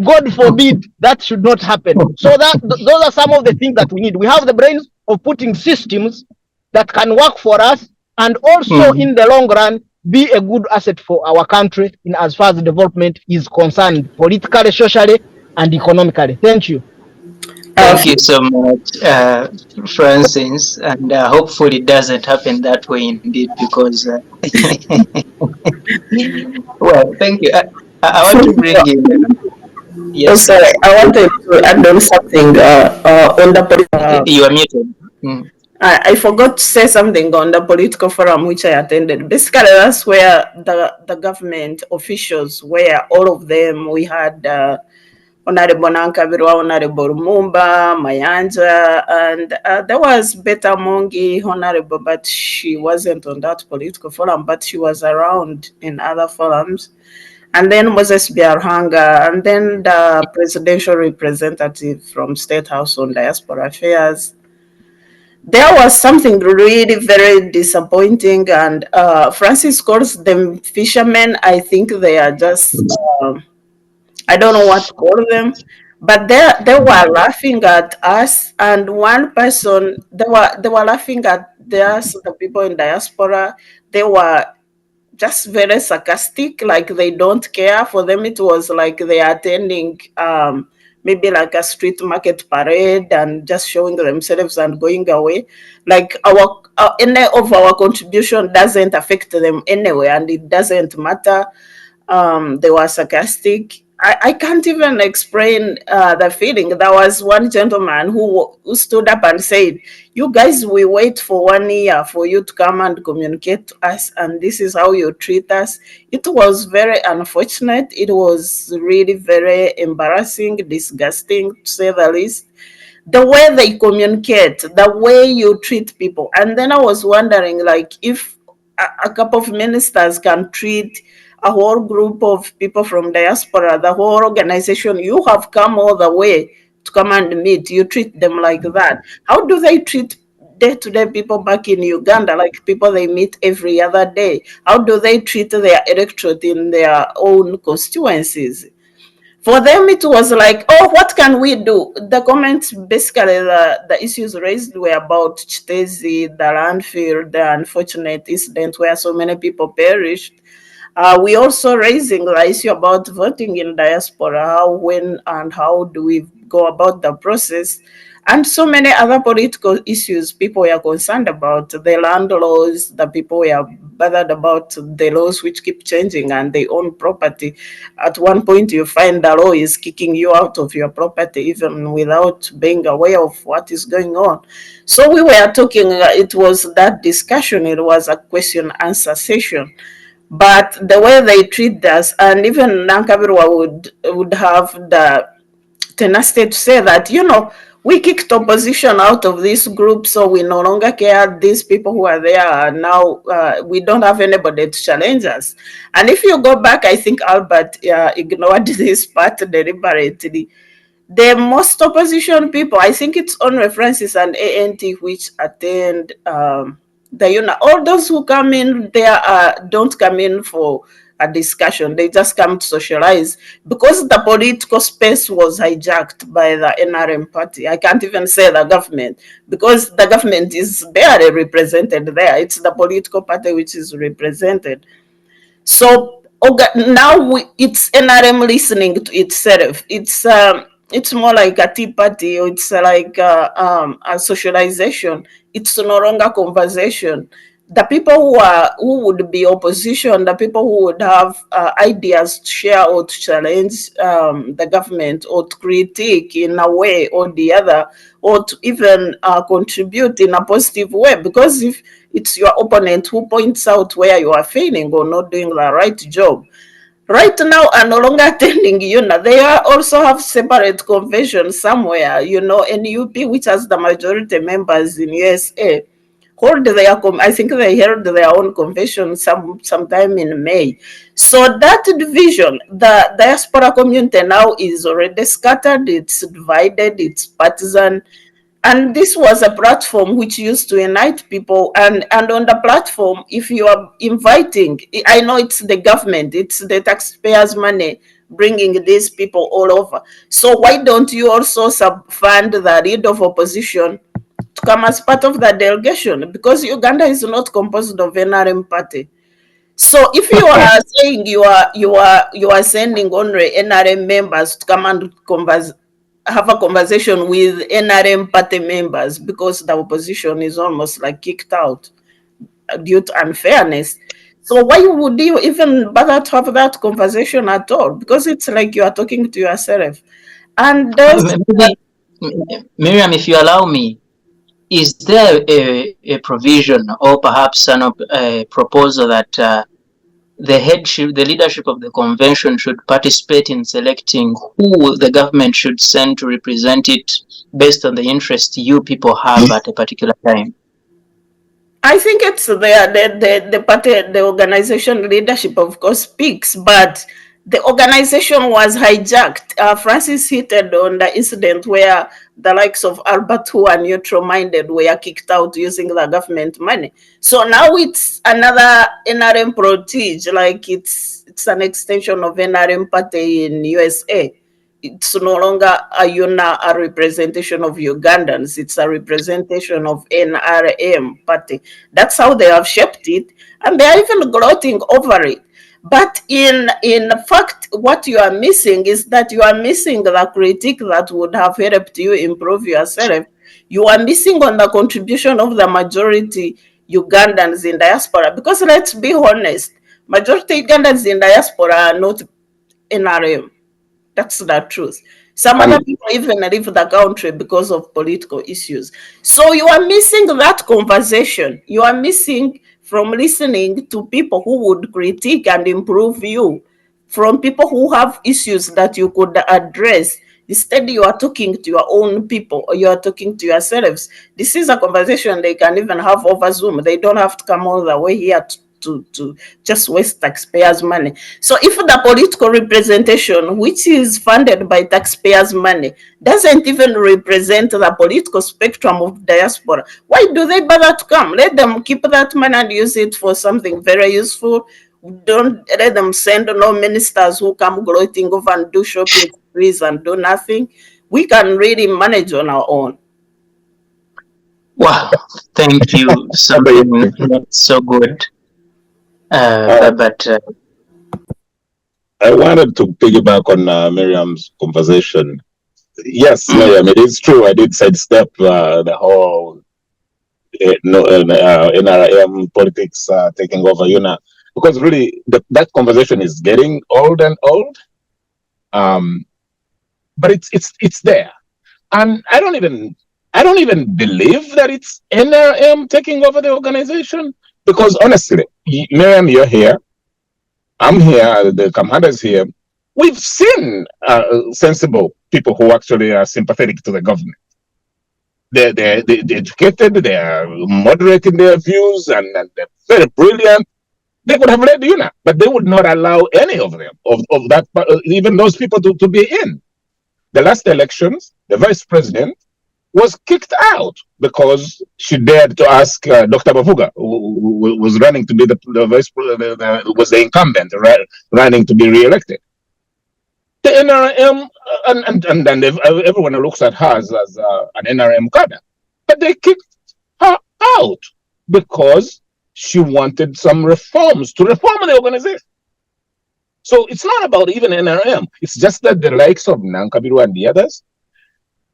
God forbid that should not happen. So those are some of the things that we need. We have the brains of putting systems that can work for us and also in the long run be a good asset for our country in as far as development is concerned, politically, socially, and economically. Thank you. Thank you so much, Francis, and hopefully it doesn't happen that way indeed, because well, thank you. I want to bring in Oh, yes, sorry, yes. I wanted to add on something on the You are muted. I forgot to say something on the political forum which I attended. Basically, that's where the government officials were, all of them. We had Honorable Nankabirwa, Honorable Mumba, Mayanja, and there was Beta Mongi, Honorable, but she wasn't on that political forum, but she was around in other forums. And then Moses Biarhanga, and then the presidential representative from State House on Diaspora Affairs. There was something really very disappointing, and Francis calls them fishermen. I think they are just, I don't know what to call them, but they were laughing at us. And one person, they were laughing at us, the people in diaspora. They were just very sarcastic, like they don't care. For them, it was like they are attending maybe like a street market parade and just showing themselves and going away. Like any of our contribution doesn't affect them anyway, and it doesn't matter. They were sarcastic. I can't even explain the feeling. There was one gentleman who stood up and said, "You guys, we wait for 1 year for you to come and communicate to us, and this is how you treat us." It was very unfortunate. It was really very embarrassing, disgusting, to say the least. The way they communicate, the way you treat people. And then I was wondering, like, if a couple of ministers can treat a whole group of people from diaspora, the whole organization, you have come all the way to come and meet, you treat them like that. How do they treat day-to-day people back in Uganda, like people they meet every other day? How do they treat their electorate in their own constituencies? For them, it was like, oh, what can we do? The comments, basically, the issues raised were about Chitezi, the landfill, the unfortunate incident where so many people perished. We also raising the issue about voting in diaspora, how, when, and how do we go about the process, and so many other political issues people were concerned about. The land laws, the people were bothered about the laws which keep changing, and they own property. At one point, you find the law is kicking you out of your property even without being aware of what is going on. So we were talking, it was that discussion, it was a question answer session. But the way they treat us, and even Nankabirwa would have the tenacity to say that, we kicked opposition out of this group, so we no longer care. These people who are there are now, we don't have anybody to challenge us. And if you go back, I think Albert ignored this part deliberately. The most opposition people, I think it's only Francis and ANT which attend the UNAA. All those who come in there don't come in for a discussion. They just come to socialize, because the political space was hijacked by the NRM party. I can't even say the government, because the government is barely represented there. It's the political party which is represented. So now it's NRM listening to itself. It's more like a tea party. It's like a socialization. It's no longer conversation. The people who would be opposition, the people who would have ideas to share or to challenge the government, or to critique in a way or the other, or to even contribute in a positive way. Because if it's your opponent who points out where you are failing or not doing the right job, right now are no longer attending UNA. They also have separate conventions somewhere, NUP, which has the majority members in USA, hold I think they held their own convention sometime in May. So that division, the diaspora community now is already scattered, it's divided, it's partisan. And this was a platform which used to unite people. And on the platform, if you are inviting, I know it's the government, it's the taxpayers' money bringing these people all over. So why don't you also fund the leader of opposition to come as part of the delegation? Because Uganda is not composed of NRM party. So if you are saying you are sending only NRM members to come and have a conversation with NRM party members, because the opposition is almost like kicked out due to unfairness. So why would you even bother to have that conversation at all? Because it's like you are talking to yourself. And Maybe, Miriam, if you allow me, is there a provision or perhaps a proposal that the leadership of the convention should participate in selecting who the government should send to represent it based on the interest you people have at a particular time? I think it's the party, the organization leadership, of course, speaks, but the organization was hijacked. Francis hinted on the incident where the likes of Albert, who are neutral-minded, were kicked out using the government money. So now it's another NRM protege, like it's an extension of NRM party in USA. It's no longer a UNAA representation of Ugandans. It's a representation of NRM party. That's how they have shaped it, and they are even gloating over it. But in fact, what you are missing is that you are missing the critique that would have helped you improve yourself. You are missing on the contribution of the majority Ugandans in diaspora. Because let's be honest, majority Ugandans in diaspora are not NRM. That's the truth. Some other people even leave the country because of political issues. So you are missing that conversation. You are missing from listening to people who would critique and improve you, from people who have issues that you could address. Instead, you are talking to your own people, or you are talking to yourselves. This is a conversation they can even have over Zoom. They don't have to come all the way here to just waste taxpayers' money. So if the political representation, which is funded by taxpayers' money, doesn't even represent the political spectrum of diaspora, why do they bother to come? Let them keep that money and use it for something very useful. Don't let them send no ministers who come gloating over and do shopping sprees and do nothing. We can really manage on our own. Wow, thank you. Something so good. But I wanted to piggyback on Miriam's conversation. Yes, Miriam, it is true. I did sidestep the whole NRM politics taking over UNA, because really that conversation is getting old and old. But it's there, and I don't even believe that it's NRM taking over the organization. Because honestly, Miriam, you're here. I'm here. The commander's here. We've seen sensible people who actually are sympathetic to the government. They're educated. They are moderate in their views, and they're very brilliant. They could have led UNA, but they would not allow any of them, of that, even those people to be in. The last elections, the vice president was kicked out because she dared to ask Dr. Bavuga, who was running to be the vice president, was the incumbent, running to be re-elected. The NRM, and then everyone looks at her as an NRM cadre, but they kicked her out because she wanted some reforms to reform the organization. So it's not about even NRM. It's just that the likes of Nankabiru and the others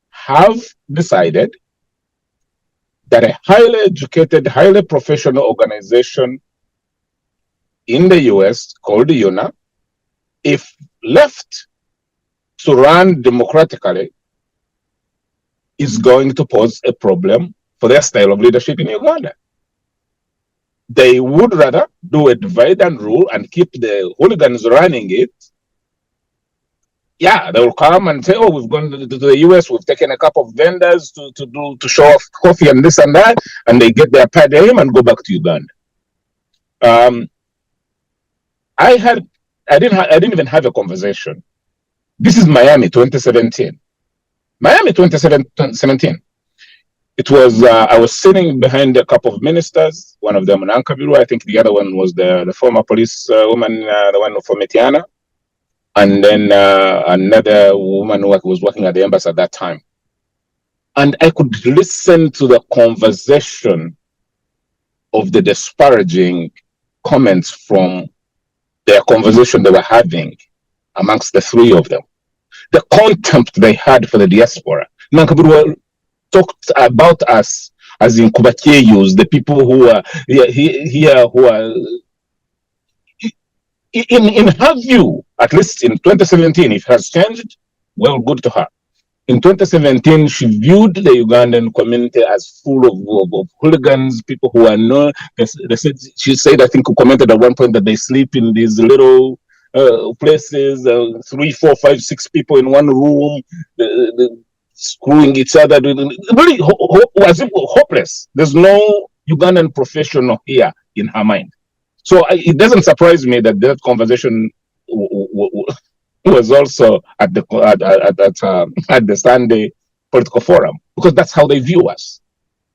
have decided that a highly educated, highly professional organization in the US called the UNA, if left to run democratically, is going to pose a problem for their style of leadership in Uganda. They would rather do a divide and rule and keep the hooligans running it. Yeah, they will come and say, "Oh, we've gone to the US, we've taken a couple of vendors to show off coffee and this and that," and they get their per diem and go back to Uganda. I didn't even have a conversation. This is Miami 2017. Miami 2017. It was I was sitting behind a couple of ministers. One of them, Nankabiru, I think the other one was the former police woman, the one from Etiana, and then another woman who was working at the embassy at that time. And I could listen to the conversation of the disparaging comments from their conversation they were having amongst the three of them. The contempt they had for the diaspora. Nankabiru talked about us as in Kubakeyus, the people who are here who are in her view, at least in 2017, if it has changed, well, good to her. In 2017, she viewed the Ugandan community as full of hooligans, people who are no. She said, I think, who commented at one point that they sleep in these little places, 3, 4, 5, 6 people in one room, screwing each other. Really was hopeless. There's no Ugandan professional here in her mind. So it doesn't surprise me that that conversation was also at the Sunday political forum, because that's how they view us.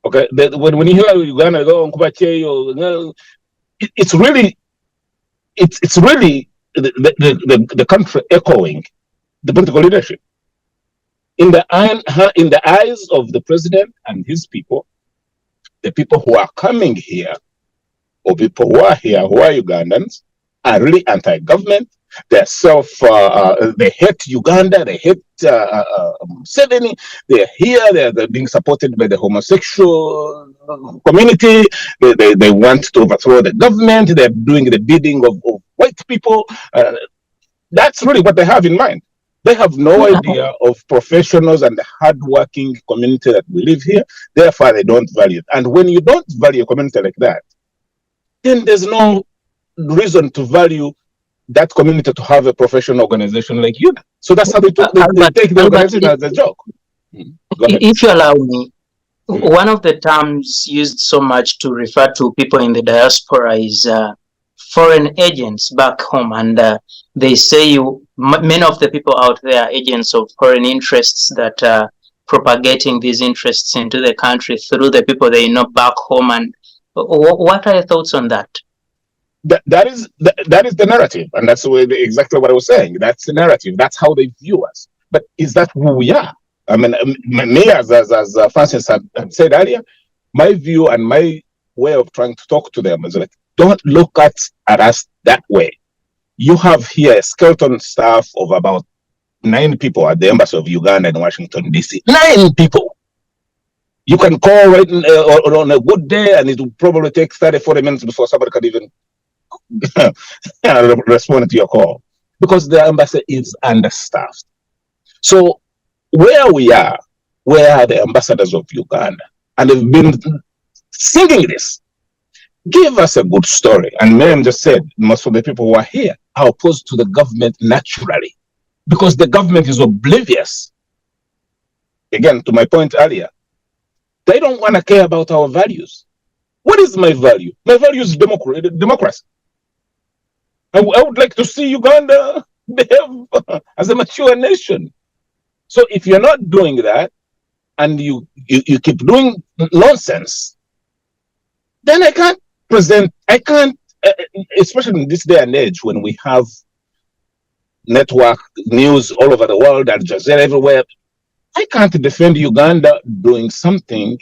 Okay, when you hear Uganda go on, it's really the country echoing the political leadership. In the eyes of the president and his people, the people who are coming here, or people who are here who are Ugandans, are really anti-government. They're they hate Uganda, they hate Museveni. They're here, they're being supported by the homosexual community. They want to overthrow the government. They're doing the bidding of white people. That's really what they have in mind. They have no idea of professionals and the hardworking community that we live here. Therefore, they don't value it. And when you don't value a community like that, then there's no reason to value that community to have a professional organization like you. So that's how they take the organization as a joke. If you allow me, one of the terms used so much to refer to people in the diaspora is foreign agents back home, and they say many of the people out there are agents of foreign interests that are propagating these interests into the country through the people they know back home. And what are your thoughts on that? That is the narrative, and that's exactly what I was saying. That's the narrative. That's how they view us. But is that who we are? I mean, me, as Francis had said earlier, my view and my way of trying to talk to them is like, don't look at us that way. You have here a skeleton staff of about 9 people at the Embassy of Uganda in Washington, D.C. 9 people. You can call right on a good day, and it will probably take 30, 40 minutes before somebody can even respond to your call, because the embassy is understaffed. So where we are the ambassadors of Uganda, and they've been singing this. Give us a good story. And Miriam just said, most of the people who are here are opposed to the government naturally, because the government is oblivious. Again, to my point earlier, they don't want to care about our values. What is my value? My value is democracy. I would like to see Uganda behave as a mature nation. So if you're not doing that, and you keep doing nonsense, then I can't, especially in this day and age when we have network news all over the world, Al Jazeera everywhere, I can't defend Uganda doing something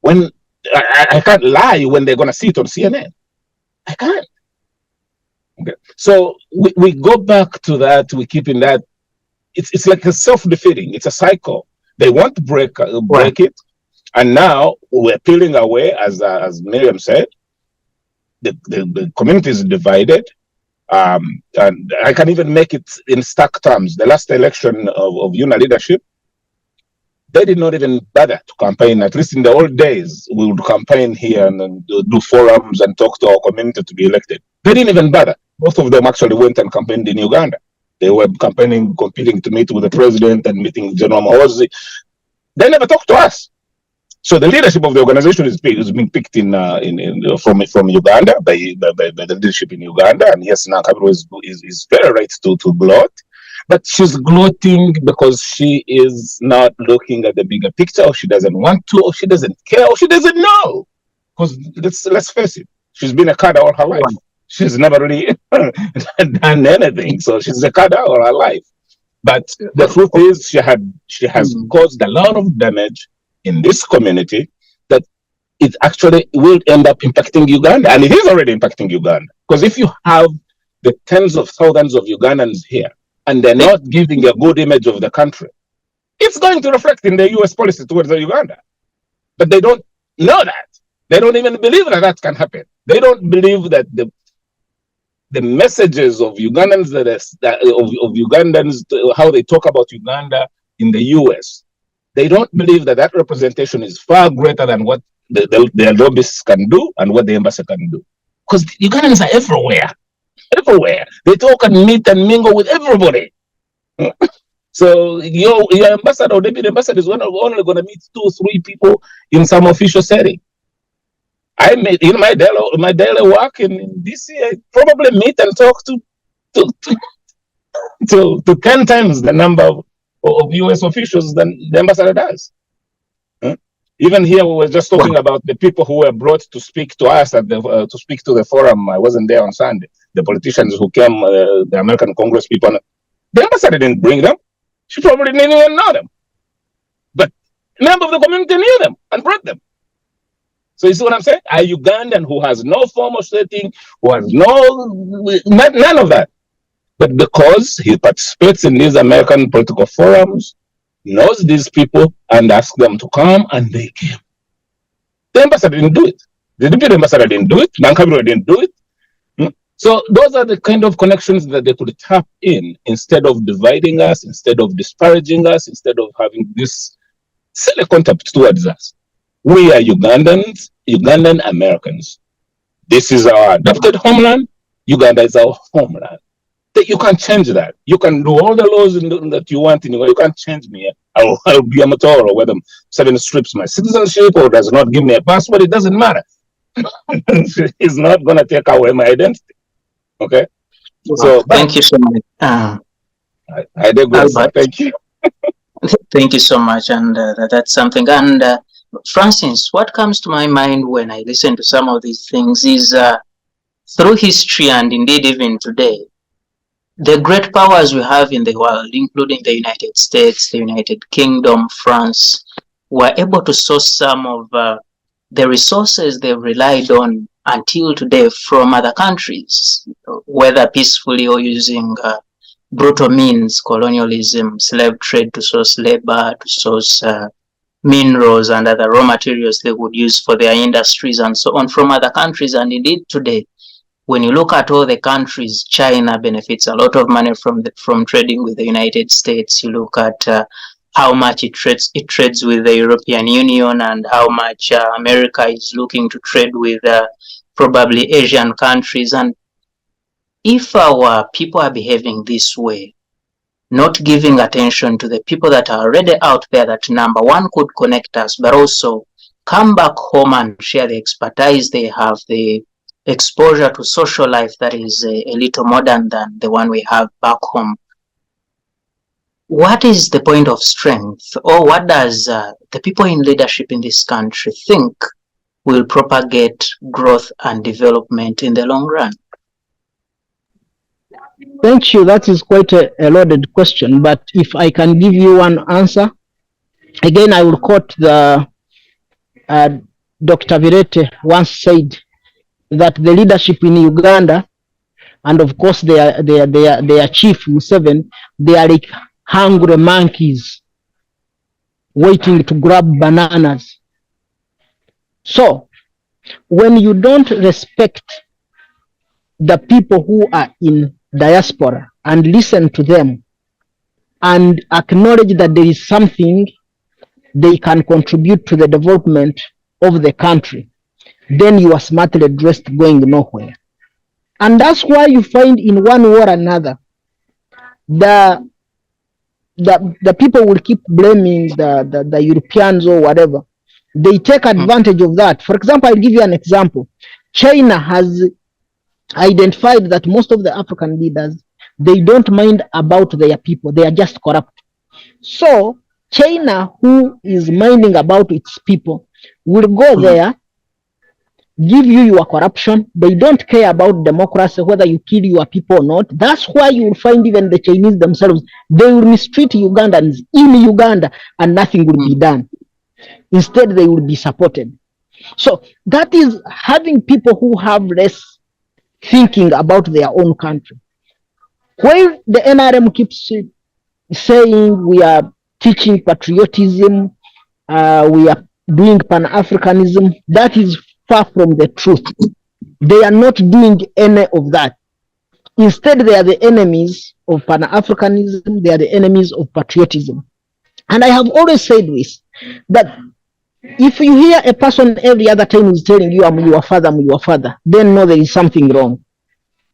when I can't lie when they're going to see it on CNN. I can't. Okay. So we go back to that. We keep in that. It's like a self-defeating. It's a cycle. They want to break it, and now we're peeling away, as Miriam said. The community is divided, and I can even make it in stark terms. The last election of UNAA leadership, they did not even bother to campaign. At least in the old days, we would campaign here and do forums and talk to our community to be elected. They didn't even bother. Both of them actually went and campaigned in Uganda. They were campaigning, competing to meet with the president and meeting General Mahozi. They never talked to us. So the leadership of the organization is being picked from Uganda by the leadership in Uganda. And yes, Nankabiru is very right to gloat. but she's gloating because she is not looking at the bigger picture, or she doesn't want to, or she doesn't care, or she doesn't know. Because let's face it, she's been a cadre all her life. She's never really done anything, so she's a cadre all her life. But the truth is, she has caused a lot of damage in this community that it actually will end up impacting Uganda, and it is already impacting Uganda. Because if you have the tens of thousands of Ugandans here, and they're not giving a good image of the country, it's going to reflect in the US policy towards Uganda. But they don't know that. They don't even believe that that can happen. They don't believe that the messages of Ugandans, of Ugandans, how they talk about Uganda in the US, they don't believe that that representation is far greater than what their lobbyists can do and what the embassy can do. Because Ugandans are everywhere. Everywhere. They talk and meet and mingle with everybody. So your ambassador or deputy ambassador is only going to meet 2 or 3 people in some official setting. I made in my daily work in DC, I probably meet and talk to 10 times the number of US officials than the ambassador does. Even here, we were just talking about the people who were brought to speak to us at to speak to the forum. I wasn't there on Sunday. The politicians who came, the American Congress people. The ambassador didn't bring them. She probably didn't even know them. But a member of the community knew them and brought them. So you see what I'm saying? A Ugandan who has no formal setting, who has none of that. But because he participates in these American political forums, knows these people and asks them to come, and they came. The ambassador didn't do it. The deputy ambassador didn't do it. Nankabiro didn't do it. So those are the kind of connections that they could tap in instead of dividing us, instead of disparaging us, instead of having this silly contempt towards us. We are Ugandans, Ugandan Americans. This is our adopted homeland. Uganda is our homeland. You can't change that. You can do all the laws that you want in Uganda. You can't change me. I'll be a Matoro, whether someone strips my citizenship or does not give me a passport. It doesn't matter. It's not going to take away my identity. Okay? So thank you so much. I digress. Thank you. Thank you so much. And that's something. And Francis, what comes to my mind when I listen to some of these things is through history and indeed even today, the great powers we have in the world, including the United States, the United Kingdom, France, were able to source some of the resources they've relied on until today from other countries, whether peacefully or using brutal means, colonialism, slave trade to source labor, to source minerals and other raw materials they would use for their industries and so on from other countries. And indeed today, when you look at all the countries, China benefits a lot of money from trading with the United States. You look at how much it trades with the European Union, and how much America is looking to trade with probably Asian countries. And if our people are behaving this way, not giving attention to the people that are already out there that, number one, could connect us, but also come back home and share the expertise they have, the exposure to social life that is a little modern than the one we have back home. What is the point of strength, or what does the people in leadership in this country think will propagate growth and development in the long run? Thank you. That is quite a loaded question, but if I can give you one answer, again, I will quote the Dr. Virete once said that the leadership in Uganda, and of course their chief Museveni, they are like hungry monkeys waiting to grab bananas. So when you don't respect the people who are in diaspora and listen to them and acknowledge that there is something they can contribute to the development of the country, then you are smartly dressed going nowhere. And that's why you find in one way or another, the people will keep blaming the Europeans or whatever. They take advantage of that. For example, I'll give you an example. China has identified that most of the African leaders, They don't mind about their people. They are just corrupt. So China, who is minding about its people, will go there, give you your corruption. They don't care about democracy, whether you kill your people or not. That's why you will find even the Chinese themselves, they will mistreat Ugandans in Uganda and nothing will be done. Instead, they will be supported. So that is having people who have less thinking about their own country. While the NRM keeps saying we are teaching patriotism, we are doing Pan-Africanism, that is far from the truth. They are not doing any of that. Instead, they are the enemies of Pan-Africanism, they are the enemies of patriotism. And I have always said this, that if you hear a person every other time is telling you, I'm your father, then know there is something wrong.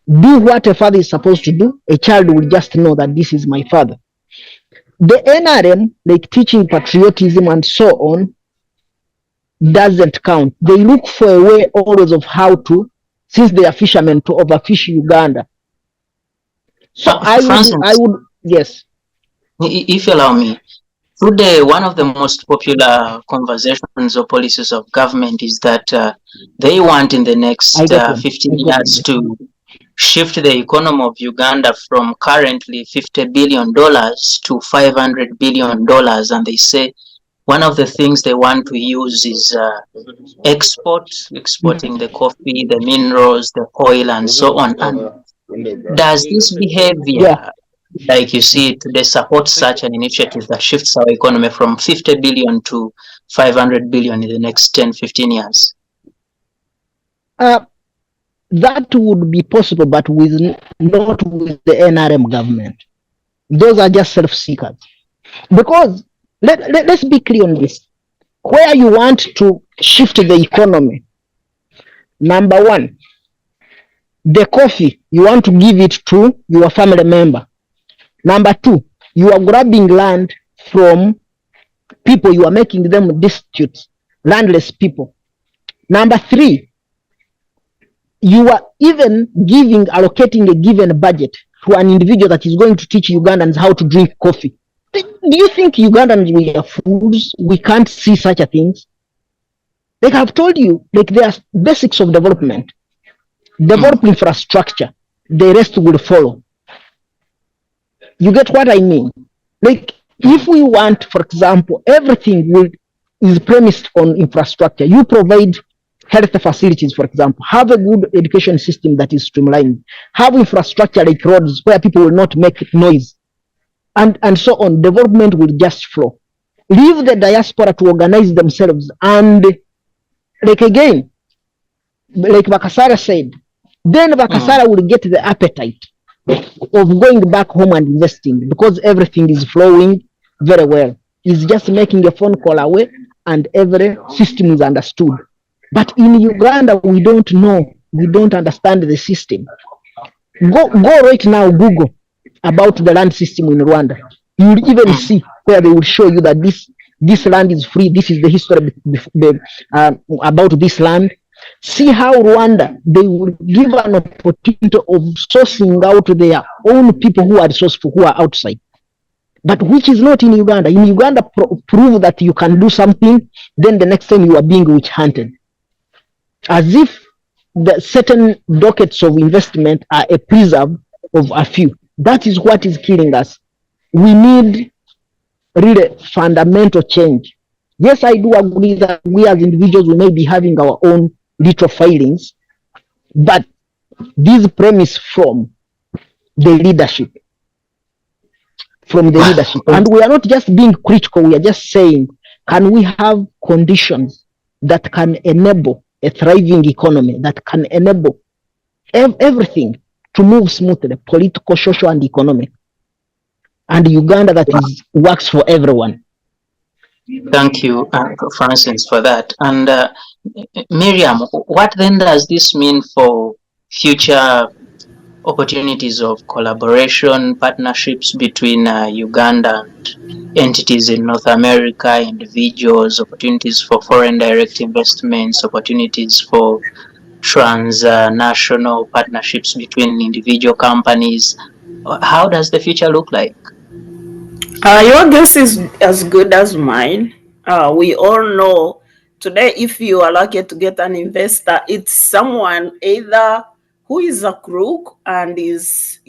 Do what a father is supposed to do, a child will just know that this is my father. The NRM, like teaching patriotism and so on, doesn't count. They look for a way always of how to, since they are fishermen, to overfish Uganda. So I would, yes. If you allow me, today one of the most popular conversations or policies of government is that they want in the next 15 years to shift the economy of Uganda from currently $50 billion to $500 billion. And they say one of the things they want to use is exporting the coffee, the minerals, the oil, and so on. And does this behavior, like you see today, support such an initiative that shifts our economy from 50 billion to 500 billion in the next 10, 15 years? That would be possible, but not with the NRM government. Those are just self-seekers. Because let's be clear on this. Where you want to shift the economy, number one, the coffee, you want to give it to your family member. Number two, you are grabbing land from people, you are making them destitute, landless people. Number three, you are even allocating a given budget to an individual that is going to teach Ugandans how to drink coffee. Do you think Ugandans, we are fools? We can't see such a things? Like I've told you, like there are basics of development. Develop infrastructure, the rest will follow. You get what I mean? Like if we want, for example, everything is premised on infrastructure. You provide health facilities, for example, have a good education system that is streamlined, have infrastructure like roads where people will not make noise, and so on. Development will just flow. Leave the diaspora to organize themselves, and like again, like Bakasara said, then Bakasara will get the appetite of going back home and investing because everything is flowing very well. It's just making a phone call away and every system is understood. But in Uganda, we don't know. We don't understand the system. Go right now, Google about the land system in Rwanda. You will even see where they will show you that this land is free. This is the history about this land. See how Rwanda, they will give an opportunity of sourcing out their own people who are resourceful, who are outside. But which is not in Uganda. In Uganda, prove that you can do something, then the next time you are being witch hunted. As if the certain dockets of investment are a preserve of a few. That is what is killing us. We need really fundamental change. Yes, I do agree that we as individuals, we may be having our own little failings, but this premise from the leadership. And we are not just being critical, we are just saying, can we have conditions that can enable a thriving economy, that can enable everything to move smoothly, political, social, and economic. And Uganda that works for everyone. Thank you, Francis, for that. And Miriam, what then does this mean for future opportunities of collaboration, partnerships between Uganda and entities in North America, individuals, opportunities for foreign direct investments, opportunities for transnational partnerships between individual companies? How does the future look like? Your guess is as good as mine. We all know today, if you are lucky to get an investor, it's someone either who is a crook and is,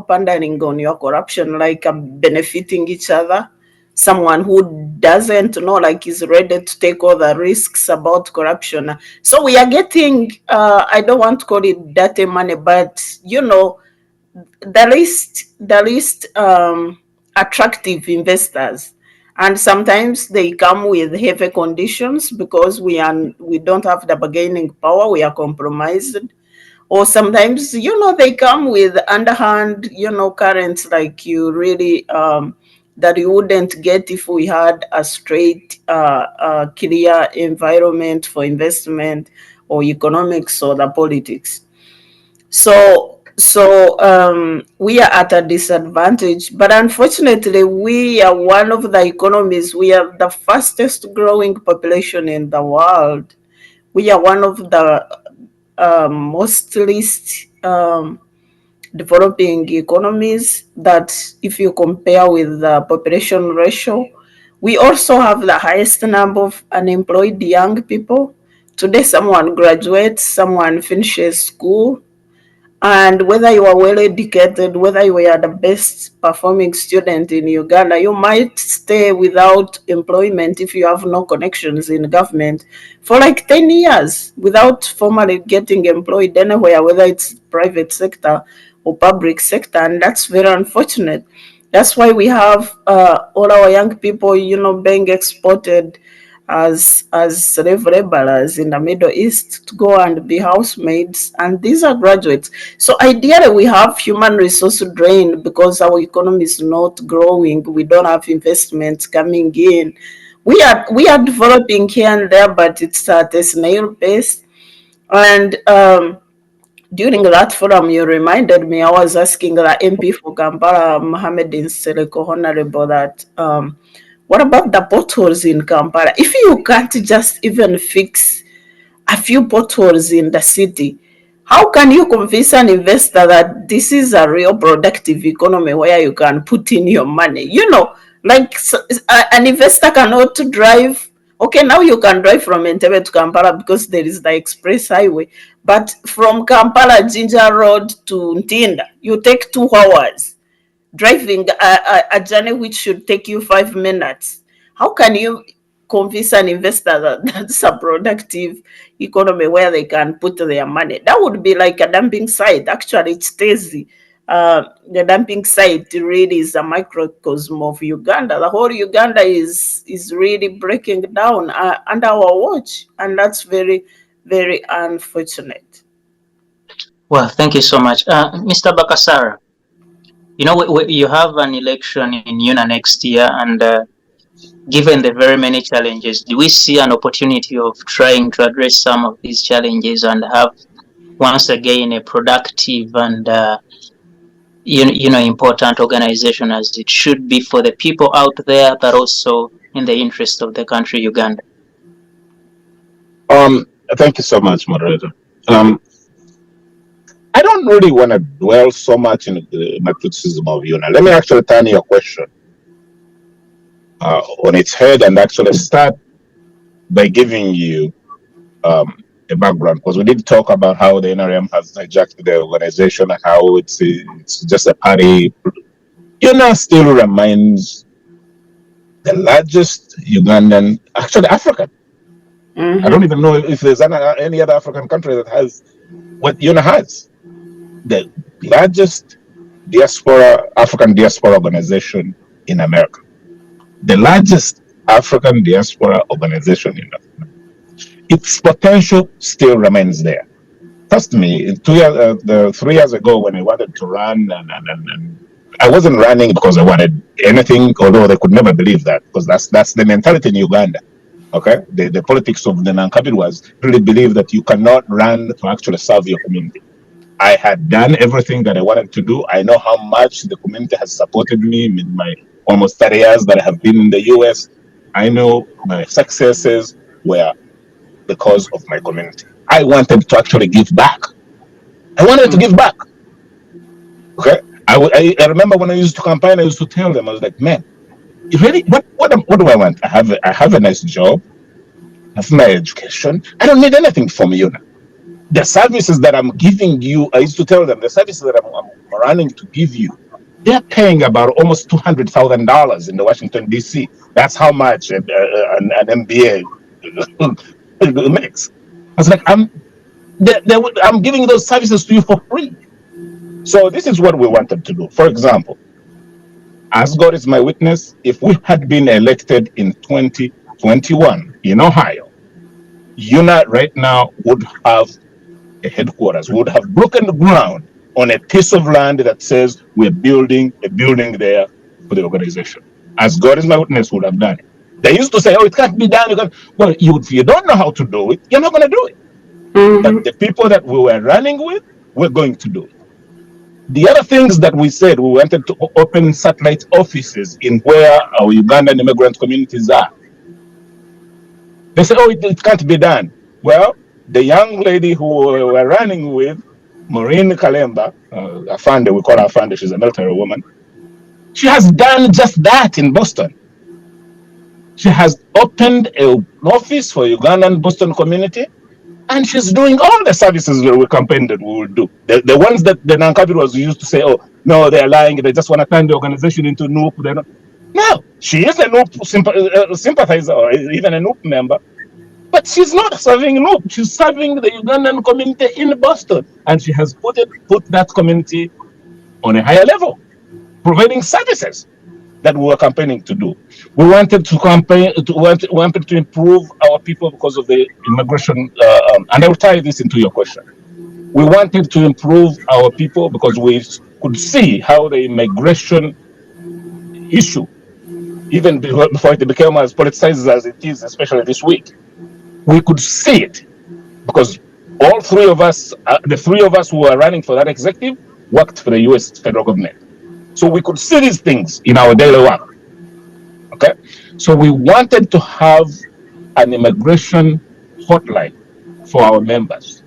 pandering on your corruption, like benefiting each other. Someone who doesn't know, like, is ready to take all the risks about corruption. So we are getting, I don't want to call it dirty money, but the least attractive investors, and sometimes they come with heavy conditions because we don't have the bargaining power, we are compromised. Or sometimes they come with underhand currents, like you really that you wouldn't get if we had a straight clear environment for investment or economics or the politics. So we are at a disadvantage, but unfortunately, we are one of the economies. We are the fastest growing population in the world. We are one of the most least developing economies. That, if you compare with the population ratio, we also have the highest number of unemployed young people. Today, someone graduates, someone finishes school, and whether you are well educated, whether you are the best performing student in Uganda, you might stay without employment if you have no connections in government for like 10 years without formally getting employed anywhere, whether it's private sector or public sector. And that's very unfortunate. That's why we have all our young people, being exported as slave laborers in the Middle East to go and be housemaids, and these are graduates. So ideally, we have human resource drain because our economy is not growing. We don't have investments coming in. We are developing here and there, but it's at a snail pace. And during that forum, you reminded me, I was asking the MP for Kampala, Mohammed Inseleko, Honorable, that what about the potholes in Kampala? If you can't just even fix a few potholes in the city, how can you convince an investor that this is a real productive economy where you can put in your money? An investor cannot drive. Okay, now you can drive from Entebbe to Kampala because there is the express highway. But from Kampala, Jinja Road to Ntinda, you take 2 hours driving a journey which should take you 5 minutes. How can you convince an investor that that's a productive economy where they can put their money? That would be like a dumping site. Actually, it stays the dumping site really is a microcosm of Uganda. The whole Uganda is really breaking down under our watch, and that's very, very unfortunate. Well, thank you so much. Mr. Bakasara, you have an election in UNAA next year, and given the very many challenges, do we see an opportunity of trying to address some of these challenges and have once again a productive and important organization, as it should be for the people out there, but also in the interest of the country Uganda? Thank you so much, moderator. I don't really want to dwell so much in my criticism of UNAA. Let me actually turn your question on its head and actually start by giving you a background, because we did talk about how the NRM has hijacked the organization, how it's just a party. UNAA still remains the largest Ugandan, actually African. I don't even know if there's any other African country that has what UNAA has. The largest African diaspora organization in America. The largest African diaspora organization in Africa. Its potential still remains there. Trust me, 3 years ago when I wanted to run, and I wasn't running because I wanted anything, although they could never believe that, because that's the mentality in Uganda. Okay, the politics of the Nankabirwas really believe that you cannot run to actually serve your community. I had done everything that I wanted to do. I know how much the community has supported me in my almost 30 years that I have been in the US. I know my successes were because of my community. I wanted to actually give back. I wanted to give back. Okay, I remember when I used to campaign, I used to tell them, I was like, man, really, what do I want? I have a nice job, I have my education. I don't need anything from you now. The services that I'm giving you, I used to tell them, the services that I'm running to give you, they're paying about almost $200,000 in the Washington, D.C. That's how much an MBA makes. I was like, I'm giving those services to you for free. So this is what we wanted to do. For example, as God is my witness, if we had been elected in 2021 in Ohio, UNAA right now would have a headquarters, would have broken the ground on a piece of land that says we're building a building there for the organization. As God is my witness, would have done it. They used to say, oh, it can't be done. Well, if you don't know how to do it, you're not going to do it. But the people that we were running with, we're going to do it. The other things that we said, we wanted to open satellite offices in where our Ugandan immigrant communities are. They said, oh, it can't be done. Well, the young lady who we were running with, Maureen Kalemba, Afande, we call her Afande, she's a military woman. She has done just that in Boston. She has opened an office for Ugandan Boston community, and she's doing all the services that we campaigned that we would do. The ones that the Nankabir was used to say, oh, no, they're lying, they just want to turn the organization into NUP. No, she is a NUP sympathizer or even a NUP member, but she's not serving NUP. She's serving the Ugandan community in Boston, and she has put that community on a higher level, providing services that we were campaigning to do. We wanted to wanted to improve our people because of the immigration, and I will tie this into your question. We wanted to improve our people because we could see how the immigration issue, even before it became as politicized as it is, especially this week, we could see it because all three of us, the three of us who were running for that executive, worked for the U.S. federal government. So we could see these things in our daily work. Okay? So we wanted to have an immigration hotline for our members.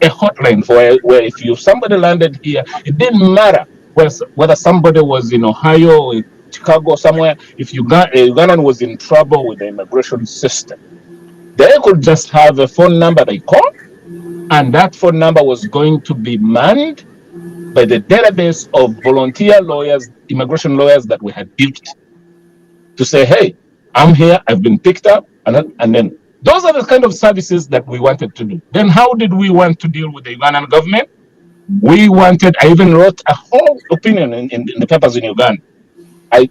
A hotline where if somebody landed here, it didn't matter whether somebody was in Ohio or Chicago or somewhere, if Ugandan was in trouble with the immigration system, they could just have a phone number they call, and that phone number was going to be manned by the database of volunteer lawyers, immigration lawyers that we had built to say, hey, I'm here, I've been picked up, and then those are the kind of services that we wanted to do. Then how did we want to deal with the Ugandan government? I even wrote a whole opinion in the papers in Uganda. I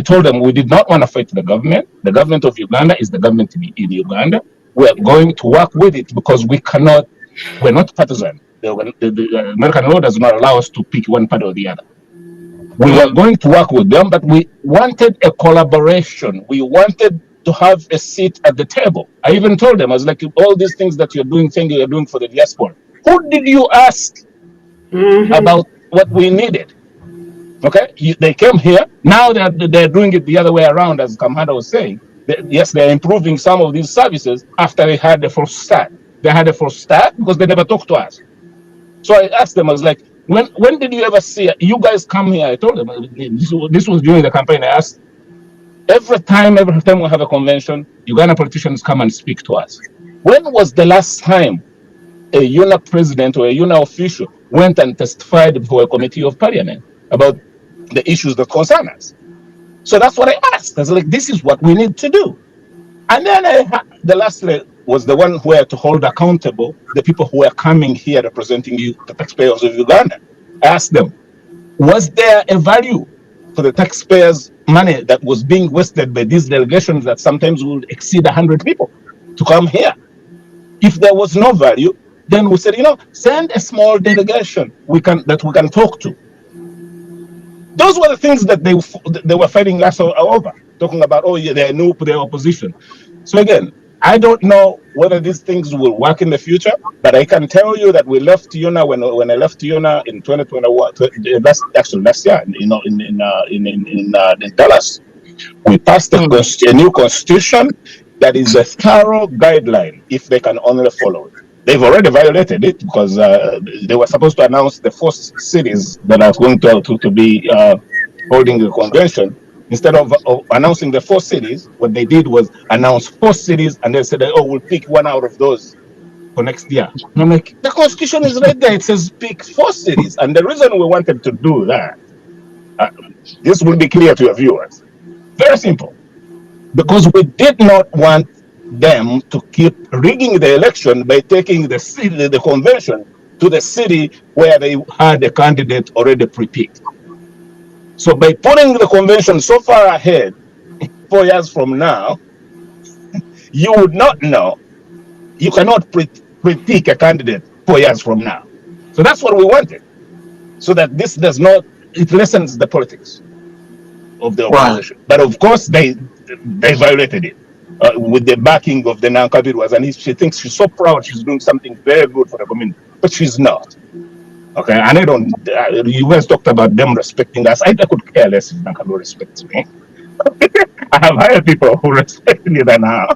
told them we did not want to fight the government. The government of Uganda is the government in Uganda. We're going to work with it because we're not partisan. The American law does not allow us to pick one party or the other. We were going to work with them, but we wanted a collaboration. We wanted to have a seat at the table. I even told them, I was like, all these things that you're doing for the diaspora. Who did you ask about what we needed? Okay, they came here. Now they're doing it the other way around, as Kamhanda was saying. Yes, they're improving some of these services after they had the first start. They had a first start because they never talked to us. So I asked them, I was like, when did you ever see you guys come here? I told them, this was during the campaign. I asked, every time we have a convention, Uganda politicians come and speak to us. When was the last time a UNAA president or a UNAA official went and testified before a committee of parliament about the issues that concern us? So that's what I asked. I was like, this is what we need to do. And then the last was the one where to hold accountable the people who were coming here representing you, the taxpayers of Uganda. I asked them, was there a value for the taxpayers' money that was being wasted by these delegations that sometimes would exceed 100 people to come here? If there was no value, then we said, send a small delegation that we can talk to. Those were the things that they were fighting us over, talking about, oh yeah, they're NUP, they're opposition. So again, I don't know whether these things will work in the future, but I can tell you that we left UNAA when I left UNAA in 2021, last year, in Dallas, we passed a new constitution that is a thorough guideline if they can only follow it. they've already violated it because they were supposed to announce the 4 cities that are going to be holding the convention. Instead of announcing the 4 cities, what they did was announce 4 cities and they said, oh, we'll pick one out of those for next year. And I'm like, the constitution is right there. It says pick 4 cities. And the reason we wanted to do that, this will be clear to your viewers. Very simple. Because we did not want them to keep rigging the election by taking the convention to the city where they had a candidate already pre-picked. So by putting the convention so far ahead, 4 years from now, you would not know. You cannot pre-pick a candidate 4 years from now. So that's what we wanted. So that this does not, it lessens the politics of the organization. Wow. But of course, they violated it with the backing of the Nankabirwas, and she thinks she's so proud she's doing something very good for the community, but she's not. Okay, and I don't. You guys talked about them respecting us. I could care less if Nankabir respects me. I have higher people who respect me than her.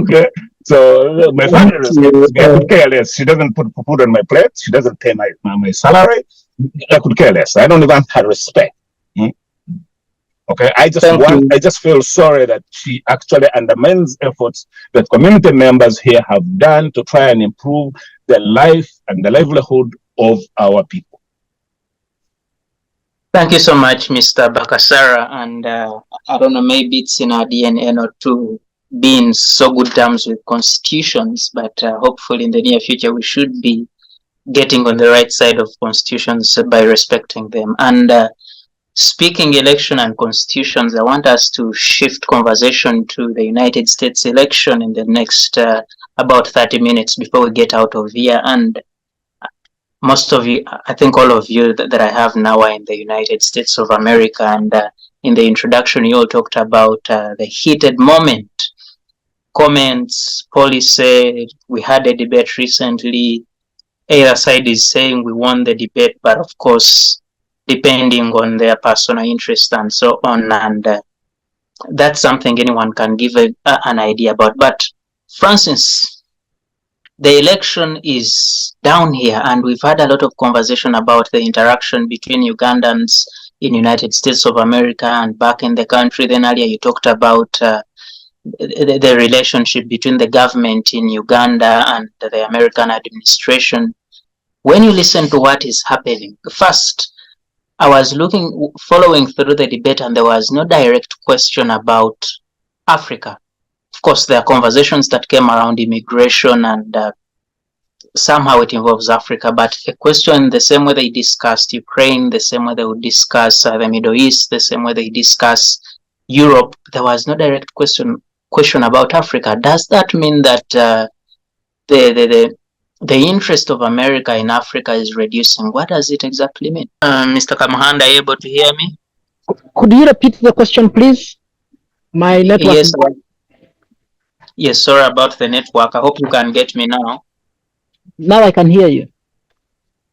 Okay, so my family respects me. I could care less. She doesn't put food on my plate. She doesn't pay my salary. I could care less. I don't even have her respect. Okay, I just feel sorry that she actually undermines efforts that community members here have done to try and improve the life and the livelihood of our people. Thank you so much, Mr. Bakasara. And I don't know, maybe it's in our DNA not to be in so good terms with constitutions, but hopefully in the near future we should be getting on the right side of constitutions by respecting them. And speaking election and constitutions, I want us to shift conversation to the United States election in the next about 30 minutes before we get out of here. And most of you, I think all of you that I have now are in the United States of America. And in the introduction, you all talked about the heated moment, comments, policy. We had a debate recently. Either side is saying we won the debate, but of course, depending on their personal interest and so on. And that's something anyone can give an idea about. But Francis, the election is down here, and we've had a lot of conversation about the interaction between Ugandans in United States of America and back in the country. Then earlier you talked about the relationship between the government in Uganda and the American administration. When you listen to what is happening, first, I was following through the debate, and there was no direct question about Africa. Of course, there are conversations that came around immigration, and somehow it involves Africa, but a question the same way they discussed Ukraine, the same way they would discuss the Middle East, the same way they discuss Europe, there was no direct question about Africa. Does that mean that the interest of America in Africa is reducing? What does it exactly mean? Mr. Kamahanda, are you able to hear me? Could you repeat the question, please? My network. Yes, yes, sorry about the network. I hope you can get me now. Now I can hear you.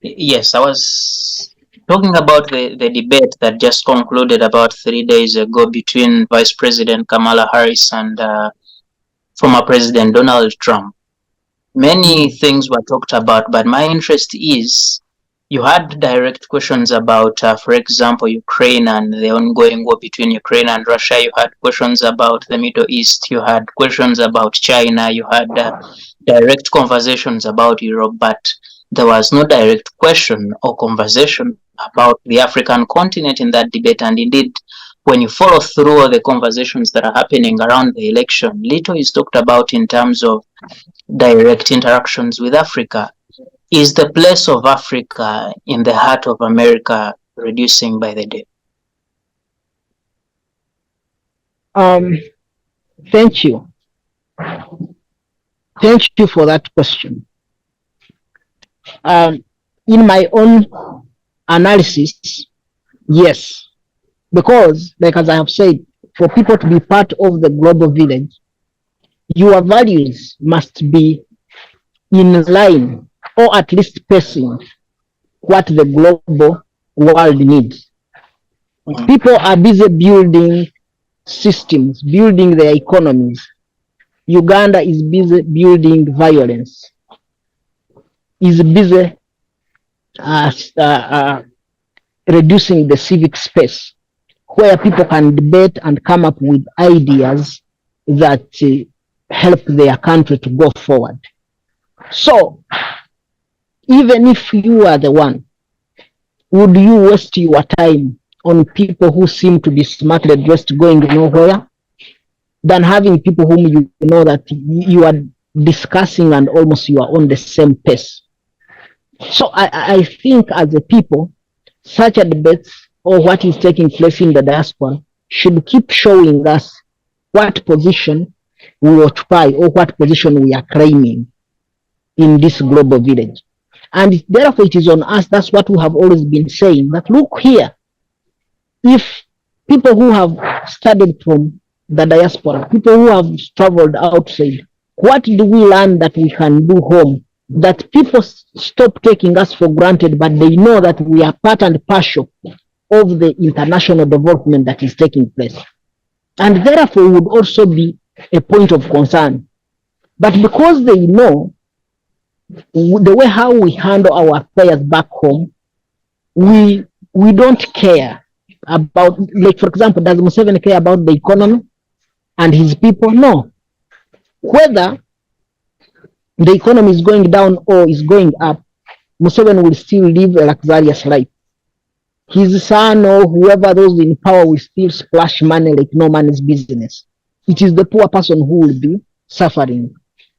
Yes, I was talking about the debate that just concluded about 3 days ago between Vice President Kamala Harris and former President Donald Trump. Many things were talked about, but my interest is you had direct questions about, for example, Ukraine and the ongoing war between Ukraine and Russia. You had questions about the Middle East. You had questions about China. You had direct conversations about Europe, but there was no direct question or conversation about the African continent in that debate. And indeed, when you follow through all the conversations that are happening around the election, little is talked about in terms of direct interactions with Africa. Is the place of Africa in the heart of America reducing by the day? Thank you. Thank you for that question. In my own analysis, yes, because like as I have said, for people to be part of the global village, your values must be in line or at least pacing what the global world needs. People are busy building systems, building their economies, Uganda is busy building violence, is busy reducing the civic space where people can debate and come up with ideas that help their country to go forward. So, even if you are the one, would you waste your time on people who seem to be smartly dressed going nowhere, than having people whom you know that you are discussing and almost you are on the same pace? So I think as a people, such a debate or what is taking place in the diaspora should keep showing us what position we occupy or what position we are claiming in this global village. And therefore it is on us, that's what we have always been saying, that look here, if people who have studied from the diaspora, people who have traveled outside, what do we learn that we can do home? That people stop taking us for granted, but they know that we are part and parcel of the international development that is taking place. And therefore would also be a point of concern. But because they know the way how we handle our affairs back home, we don't care about, like for example, does Museveni care about the economy and his people? No. Whether the economy is going down or is going up, Museveni will still live a luxurious life. His son or whoever those in power will still splash money like no man's business. It is the poor person who will be suffering.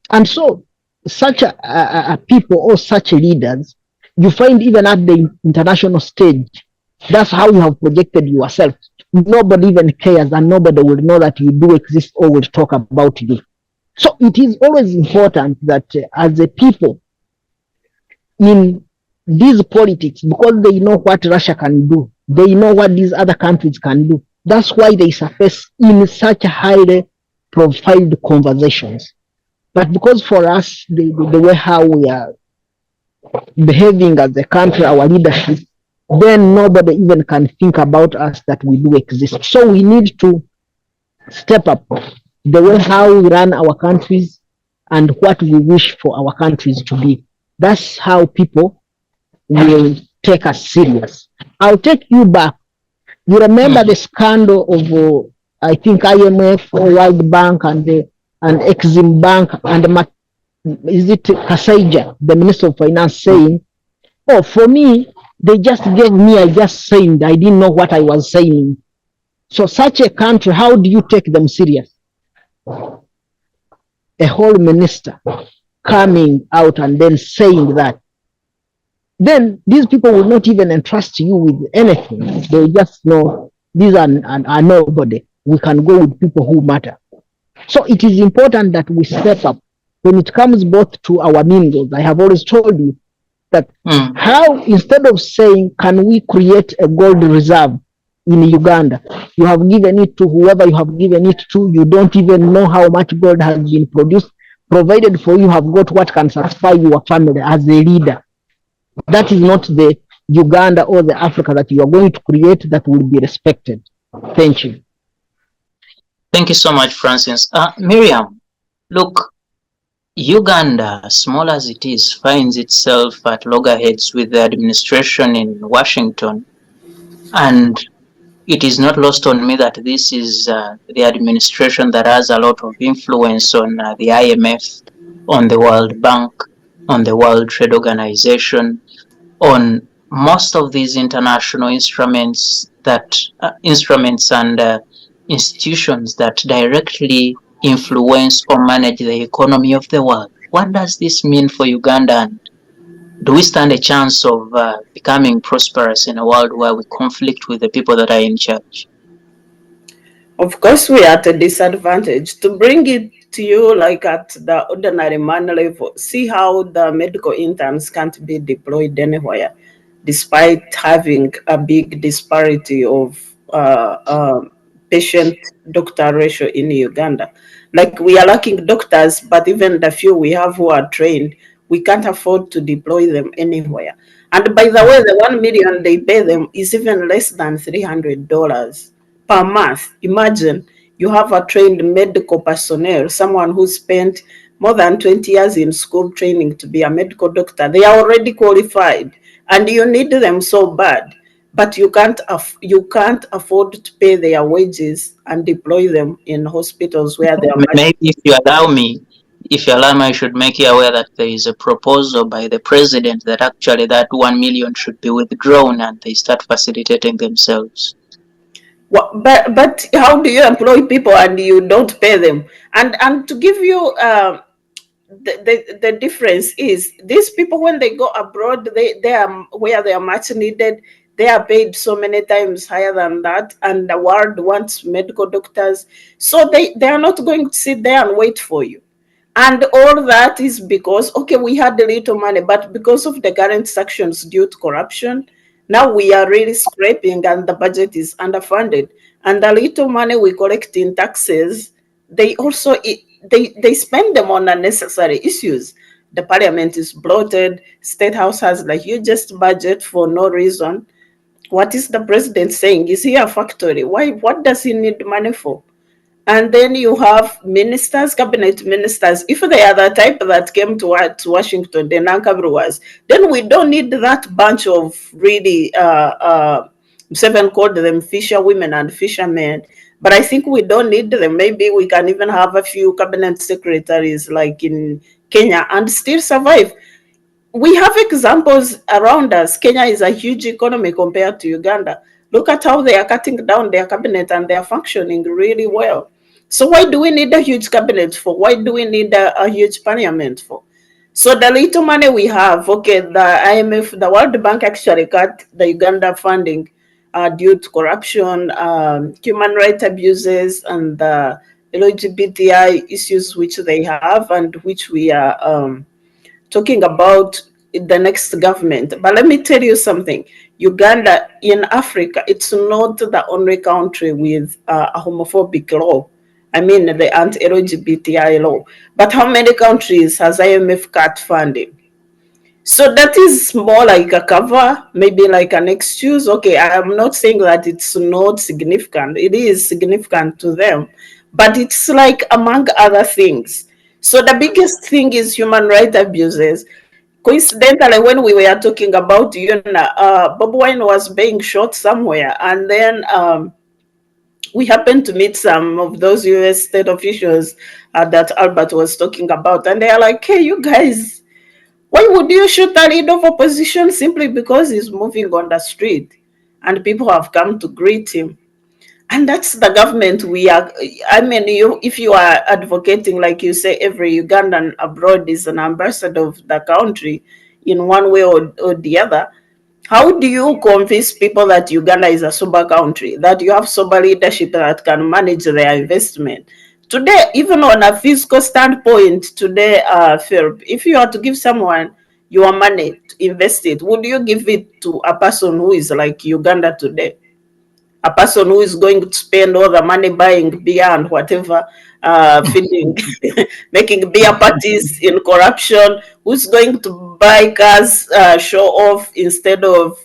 And so such a people or such leaders, you find even at the international stage, that's how you have projected yourself. Nobody even cares and nobody will know that you do exist or will talk about you. So it is always important that as a people in these politics, because they know what Russia can do, they know what these other countries can do. That's why they surface in such highly profiled conversations. But because for us, the way how we are behaving as a country, our leadership, then nobody even can think about us that we do exist. So we need to step up the way how we run our countries and what we wish for our countries to be. That's how people will take us serious. I'll take you back. You remember the scandal of, I think, IMF or World Bank and Exim Bank and is it Kasaija, the Minister of Finance, saying, oh, for me, they just gave me, I just saying, I didn't know what I was saying. So such a country, how do you take them serious? A whole minister coming out and then saying that, then these people will not even entrust you with anything. They just know these are nobody. We can go with people who matter. So it is important that we step up when it comes both to our minerals. I have always told you that how, instead of saying, can we create a gold reserve in Uganda, you have given it to whoever you have given it to, you don't even know how much gold has been produced, provided for you have got what can satisfy your family as a leader. That is not the Uganda or the Africa that you are going to create that will be respected. Thank you. Thank you so much, Francis. Miriam, look, Uganda, small as it is, finds itself at loggerheads with the administration in Washington. And it is not lost on me that this is the administration that has a lot of influence on the IMF, on the World Bank, on the World Trade Organization, on most of these international instruments that instruments and institutions that directly influence or manage the economy of the world. What does this mean for Uganda? And do we stand a chance of becoming prosperous in a world where we conflict with the people that are in charge? Of course, we are at a disadvantage. To bring it to you, like at the ordinary man level, see how the medical interns can't be deployed anywhere, despite having a big disparity of patient-doctor ratio in Uganda. Like, we are lacking doctors, but even the few we have who are trained, we can't afford to deploy them anywhere. And by the way, the 1 million they pay them is even less than $300 per month. Imagine You have a trained medical personnel, someone who spent more than 20 years in school training to be a medical doctor. They are already qualified, and you need them so bad, but you can't afford to pay their wages and deploy them in hospitals where they are much. Maybe if you allow me, I should make you aware that there is a proposal by the president that actually that 1 million should be withdrawn and they start facilitating themselves. But how do you employ people and you don't pay them? And to give you the difference is these people, when they go abroad, they are where they are much needed. They are paid so many times higher than that, and the world wants medical doctors, so they are not going to sit there and wait for you. And all that is because, okay, we had a little money, but because of the current sanctions due to corruption, now we are really scraping and the budget is underfunded. And the little money we collect in taxes, they also they spend them on unnecessary issues. The parliament is bloated, State House has the hugest budget for no reason. What is the president saying? Is he a factory? Why? What does he need money for? And then you have ministers, cabinet ministers. If they are the type that came to Washington, the Nankabruwas, then we don't need that bunch of really, Seven called them fisher women and fishermen. But I think we don't need them. Maybe we can even have a few cabinet secretaries like in Kenya and still survive. We have examples around us. Kenya is a huge economy compared to Uganda. Look at how they are cutting down their cabinet and they are functioning really well. So why do we need a huge cabinet for? Why do we need a huge parliament for? So the little money we have, okay, the IMF, the World Bank actually cut the Uganda funding due to corruption, human rights abuses, and the LGBTI issues which they have and which we are talking about in the next government. But let me tell you something. Uganda in Africa, it's not the only country with a homophobic law. I mean, the anti-LGBTI law. But how many countries has IMF cut funding? So that is more like a cover, maybe like an excuse. Okay, I am not saying that it's not significant. It is significant to them, but it's like among other things. So the biggest thing is human rights abuses. Coincidentally, when we were talking about UNAA, Bob Wine was being shot somewhere, and then we happened to meet some of those US state officials that Albert was talking about, and they are like, hey, you guys, why would you shoot a leader of opposition simply because he's moving on the street? And people have come to greet him. And that's the government we are. I mean, if you are advocating, like you say, every Ugandan abroad is an ambassador of the country in one way or the other, how do you convince people that Uganda is a sober country, that you have sober leadership that can manage their investment? Today, even on a fiscal standpoint, today, Phil, if you are to give someone your money to invest it, would you give it to a person who is like Uganda today? A person who is going to spend all the money buying beer and whatever, feeding, making beer parties in corruption, who's going to buy cars, show off instead of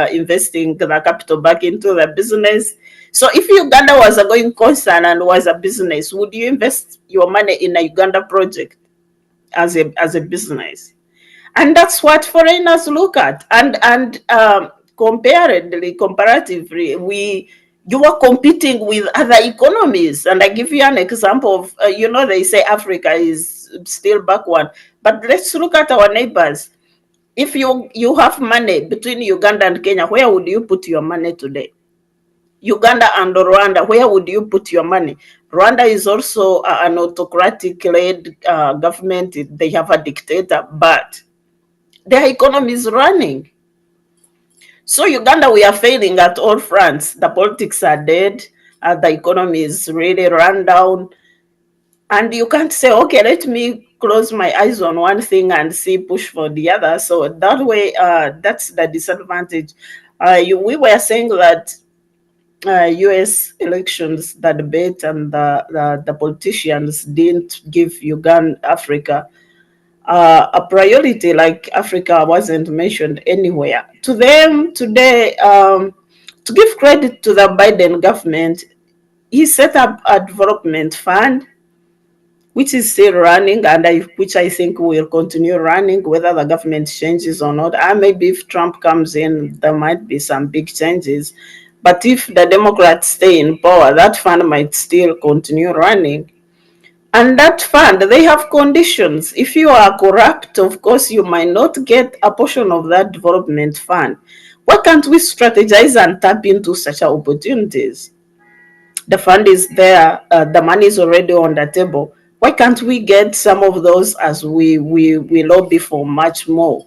investing the capital back into the business. So if Uganda was a going concern and was a business, would you invest your money in a Uganda project as a business? And that's what foreigners look at. And comparatively, you are competing with other economies. And I give you an example of, they say Africa is still backward, but let's look at our neighbors. If you have money between Uganda and Kenya, where would you put your money today? Uganda and Rwanda, where would you put your money? Rwanda is also an autocratic-led government. They have a dictator, but their economy is running. So Uganda, we are failing at all fronts. The politics are dead. The economy is really run down. And you can't say, okay, let me close my eyes on one thing and see push for the other. So that way, that's the disadvantage. We were saying that US elections, the debate and the politicians didn't give Africa a priority, like Africa wasn't mentioned anywhere. To them today, to give credit to the Biden government, he set up a development fund, which is still running, and which I think will continue running, whether the government changes or not. And maybe if Trump comes in, there might be some big changes. But if the Democrats stay in power, that fund might still continue running. And that fund, they have conditions. If you are corrupt, of course, you might not get a portion of that development fund. Why can't we strategize and tap into such opportunities? The fund is there, the money is already on the table. Why can't we get some of those as we lobby for much more?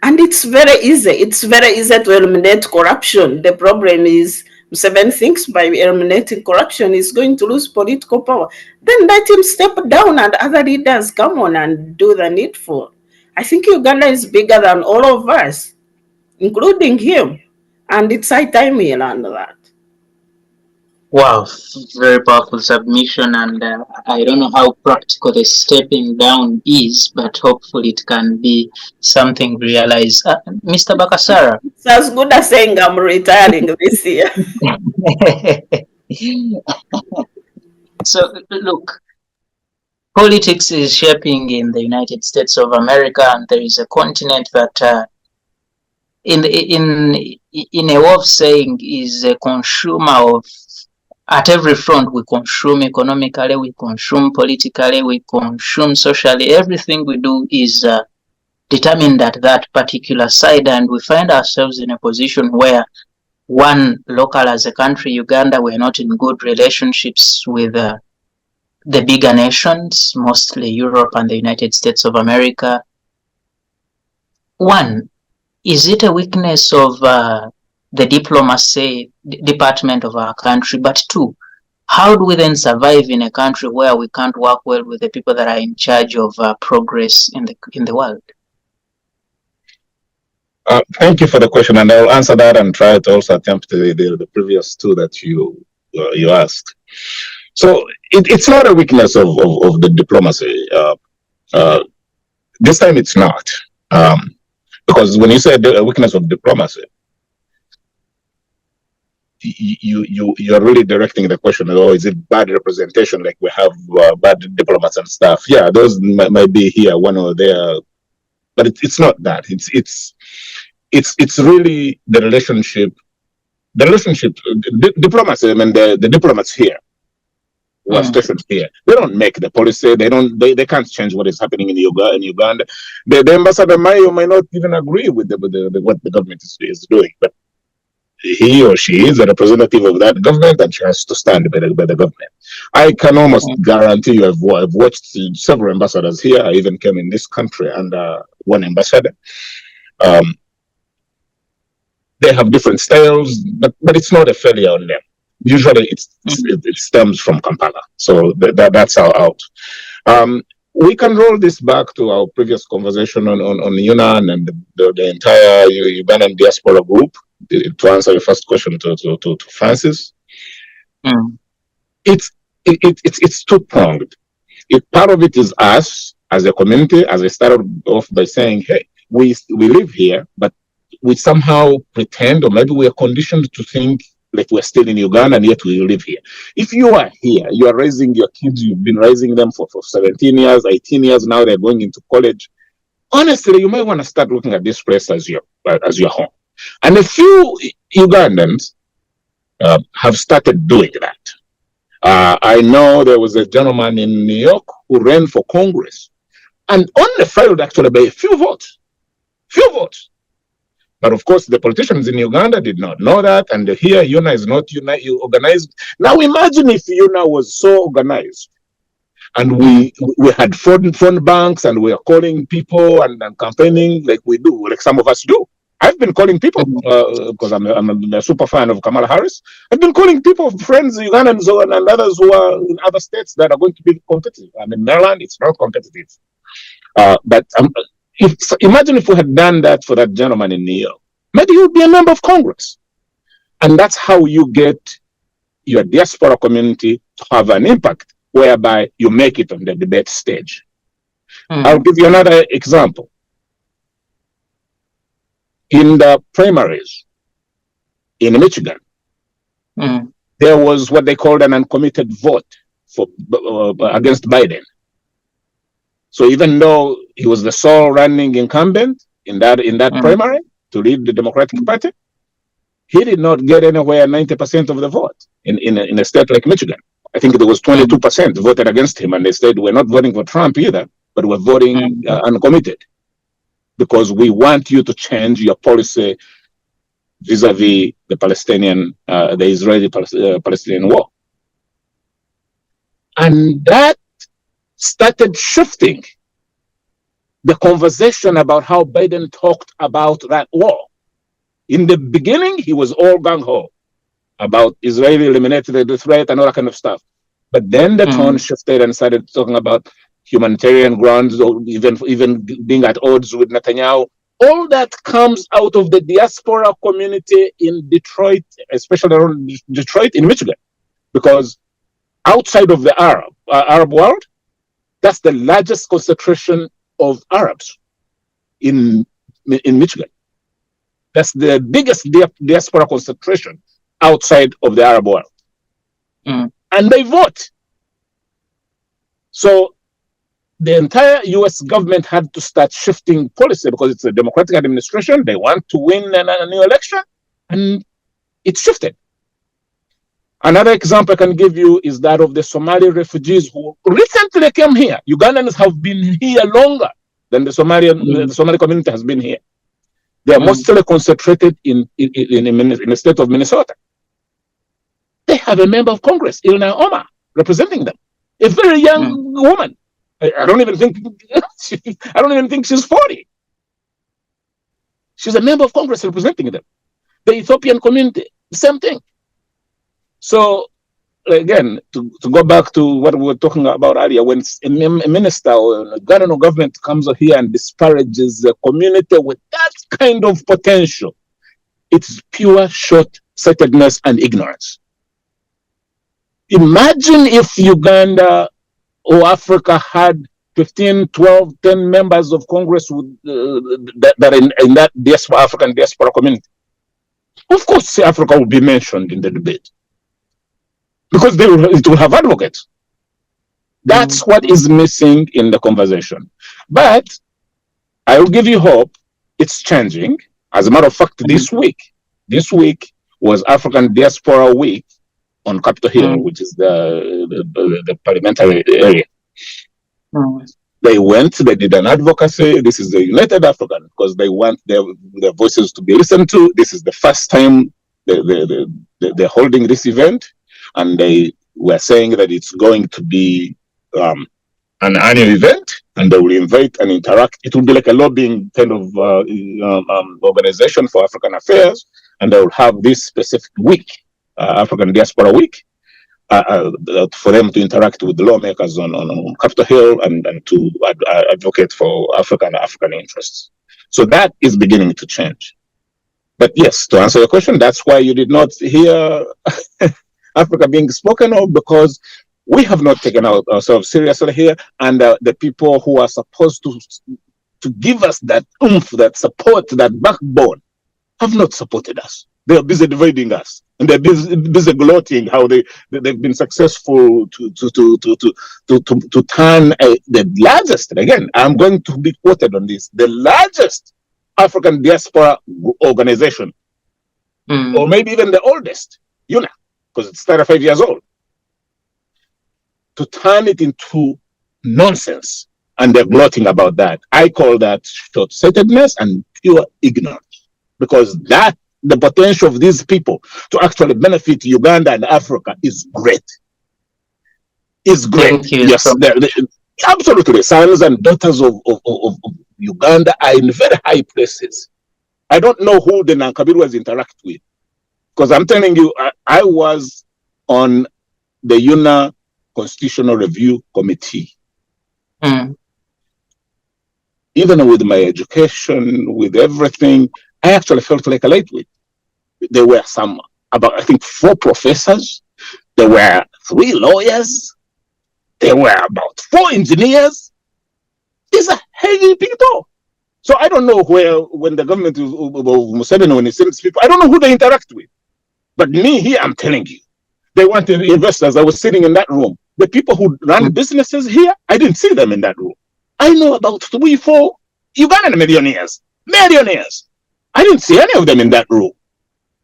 And it's very easy. It's very easy to eliminate corruption. The problem is Museveni thinks by eliminating corruption is going to lose political power. Then let him step down and other leaders come on and do the needful. I think Uganda is bigger than all of us, including him. And it's high time he learned that. Wow, very powerful submission, and I don't know how practical the stepping down is, but hopefully it can be something realized. Mr. Bakasara. It's as good as saying I'm retiring this year. So, look, politics is shaping in the United States of America, and there is a continent that, in a way of saying, is a consumer of. At every front, we consume economically, we consume politically, we consume socially. Everything we do is determined at that particular side, and we find ourselves in a position where, one, local as a country, Uganda, we're not in good relationships with the bigger nations, mostly Europe and the United States of America. One, is it a weakness of the diplomacy department of our country? But two, how do we then survive in a country where we can't work well with the people that are in charge of progress in the world? Thank you for the question, and I'll answer that and try to also attempt the previous two that you asked. So it's not a weakness of the diplomacy. This time it's not, because when you say a weakness of diplomacy, you're really directing the question, oh, is it bad representation, like we have bad diplomats and stuff? Yeah, those might be here, one or there, but it's not that. It's really the relationship. Diplomacy, I mean, the diplomats here who are stationed here, they don't make the policy. They can't change what is happening in Uganda. The ambassador might or might not even agree with what the government is doing, but he or she is a representative of that government, and she has to stand by the government. I can almost guarantee you, I've watched several ambassadors here. I even came in this country under one ambassador. They have different styles, but it's not a failure on them. Usually it stems from Kampala. So that's our out. We can roll this back to our previous conversation on UNAA and the entire Ugandan diaspora group. To answer your first question to Francis, it's two-pronged. Part of it is us as a community, as I started off by saying, hey, we live here, but we somehow pretend, or maybe we are conditioned to think like we're still in Uganda, and yet we live here. If you are here, you are raising your kids, you've been raising them for 17 years, 18 years, now they're going into college. Honestly, you might want to start looking at this place as your home. And a few Ugandans have started doing that. I know there was a gentleman in New York who ran for Congress and only failed actually by a few votes. But of course, the politicians in Uganda did not know that, and here UNAA is not organized. Now imagine if UNAA was so organized, and we had phone banks, and we are calling people and campaigning like we do, like some of us do. I've been calling people because I'm a super fan of Kamala Harris. I've been calling people, friends, Ugandans and others who are in other states that are going to be competitive. I mean, Maryland, it's not competitive. But imagine if we had done that for that gentleman in New York. Maybe he would be a member of Congress. And that's how you get your diaspora community to have an impact, whereby you make it on the debate stage. I'll give you another example. In the primaries in Michigan, there was what they called an uncommitted vote for against Biden. So even though he was the sole running incumbent in that primary to lead the Democratic Party, he did not get anywhere 90% of the vote in a state like Michigan. I think there was 22% voted against him, and they said we're not voting for Trump either, but we're voting uncommitted because we want you to change your policy vis-a-vis the Israeli-Palestinian war. And that started shifting the conversation about how Biden talked about that war. In the beginning, he was all gung-ho about Israel eliminating the threat and all that kind of stuff. But then the tone shifted and started talking about humanitarian grounds, or even being at odds with Netanyahu. All that comes out of the diaspora community in Detroit, especially around Detroit in Michigan, because outside of the Arab world, that's the largest concentration of Arabs in Michigan. That's the biggest diaspora concentration outside of the Arab world. And they vote. So the entire US government had to start shifting policy because it's a Democratic administration. They want to win a new election, and it shifted. Another example I can give you is that of the Somali refugees who recently came here. Ugandans have been here longer than the Somali community has been here. They are mostly concentrated in the state of Minnesota. They have a member of Congress, UNAA Convention, representing them, a very young woman. I don't even think she's 40. She's a member of Congress representing them. The Ethiopian community, the same thing. So again, to go back to what we were talking about earlier, when a minister or a government comes here and disparages a community with that kind of potential, it's pure short-sightedness and ignorance. Imagine if Uganda or Africa had 15, 12, 10 members of Congress that are in that African diaspora community. Of course, Africa will be mentioned in the debate because it will have advocates. That's what is missing in the conversation. But I will give you hope. It's changing. As a matter of fact, this week was African Diaspora Week on Capitol Hill, which is the parliamentary area. They went, they did an advocacy. This is the United African, because they want their voices to be listened to. This is the first time they're holding this event, and they were saying that it's going to be an annual event, and they will invite and interact. It will be like a lobbying kind of organization for African affairs, and they will have this specific week, African Diaspora Week, for them to interact with the lawmakers on Capitol Hill and to advocate for African interests. So that is beginning to change. But yes, to answer your question, that's why you did not hear Africa being spoken of, because we have not taken ourselves seriously here, and the people who are supposed to give us that oomph, that support, that backbone, have not supported us. They are busy dividing us, and they're busy gloating how they've been successful to turn the largest. And again, I'm going to be quoted on this: the largest African diaspora organization, or maybe even the oldest, UNAA, because it's 35 years old, to turn it into nonsense, and they're gloating about that. I call that short-sightedness and pure ignorance, because the potential of these people to actually benefit Uganda and Africa is great. Is great. Yes, absolutely. Sons and daughters of Uganda are in very high places. I don't know who the Nankabirwas interact with, because I'm telling you, I was on the UNAA Constitutional Review Committee. Even with my education, with everything, I actually felt like a lightweight. There were about 4 professors. There were 3 lawyers. There were about 4 engineers. These are heavy people. So I don't know when the government of Museveni, when he sends people, I don't know who they interact with. But me here, I'm telling you, They wanted investors. I was sitting in that room. The people who run businesses here, I didn't see them in that room. I know about 3, 4 Ugandan millionaires. I didn't see any of them in that room.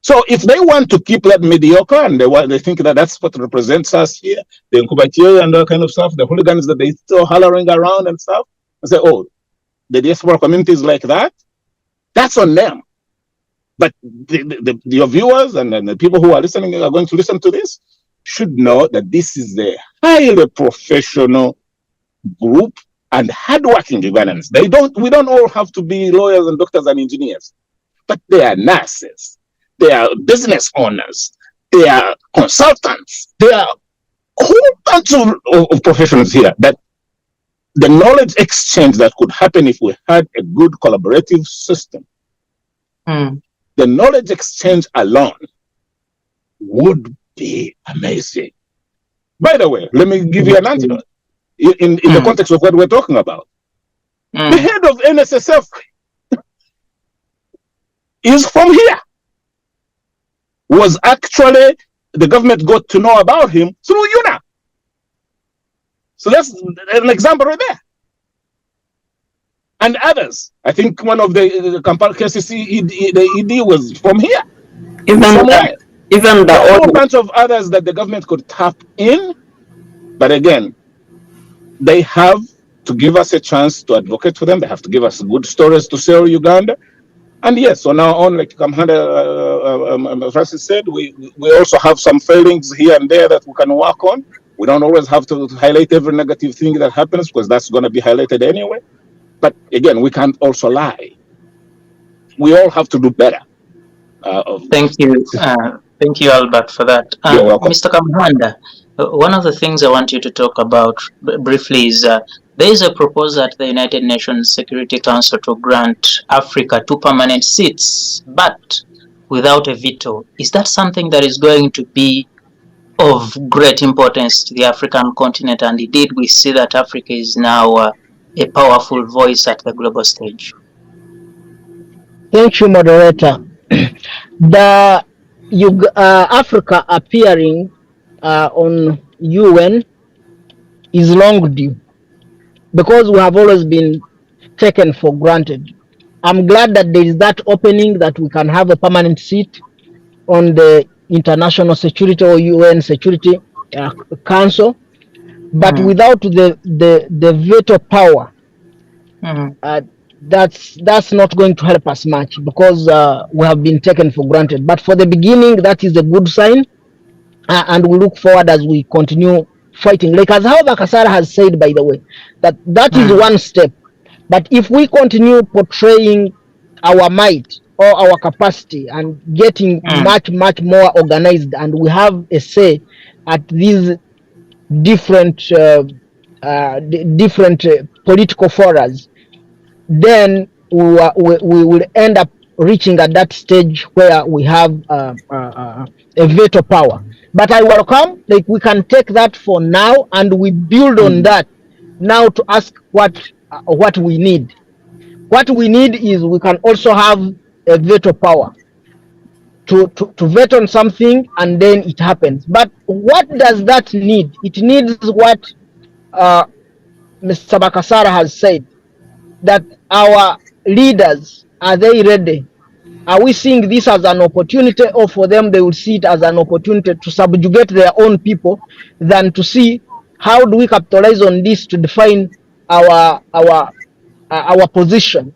So if they want to keep that mediocre and they think that that's what represents us here, the Nkubatier and that kind of stuff, the hooligans that they still hollering around and stuff, and say, oh, the diaspora community is like that, that's on them. But your viewers and the people who are listening are going to listen to this should know that this is a highly professional group and hardworking Ugandans. We don't all have to be lawyers and doctors and engineers, but they are nurses, they are business owners, they are consultants, they are a whole bunch of professionals here. That the knowledge exchange that could happen if we had a good collaborative system, the knowledge exchange alone would be amazing. By the way, let me give you an antidote in the context of what we're talking about. The head of NSSF is from here. Was actually, the government got to know about him through UNAA. So that's an example right there. And others. I think one of the Kampala KCC, the ED was from here. Even a whole bunch of others that the government could tap in. But again, they have to give us a chance to advocate for them. They have to give us good stories to sell Uganda. And yes, so now on, like Kamhanda Francis said, we also have some failings here and there that we can work on. We don't always have to highlight every negative thing that happens, because that's going to be highlighted anyway. But again, we can't also lie. We all have to do better. Thank you. Thank you, Albert, for that. You're welcome. Mr. Kamhanda, one of the things I want you to talk about briefly is there is a proposal at the United Nations Security Council to grant Africa 2 permanent seats, but without a veto. Is that something that is going to be of great importance to the African continent? And indeed, we see that Africa is now a powerful voice at the global stage. Thank you, moderator. The Africa appearing on UN is long due, because we have always been taken for granted. I'm glad that there is that opening that we can have a permanent seat on the International Security or UN Security Council, but without the veto power, that's not going to help us much, because we have been taken for granted. But for the beginning, that is a good sign, and we look forward as we continue fighting. Like as how Bakasara has said, by the way, that is one step. But if we continue portraying our might or our capacity and getting much more organized, and we have a say at these different political forums, then we will end up reaching at that stage where we have a veto power. But I welcome, like, we can take that for now, and we build on that now to ask what we need. What we need is we can also have a veto power to veto on something, and then it happens. But what does that need? It needs what Mr. Bakasara has said, that our leaders, are they ready? Are we seeing this as an opportunity, or for them they will see it as an opportunity to subjugate their own people, than to see how do we capitalize on this to define our position?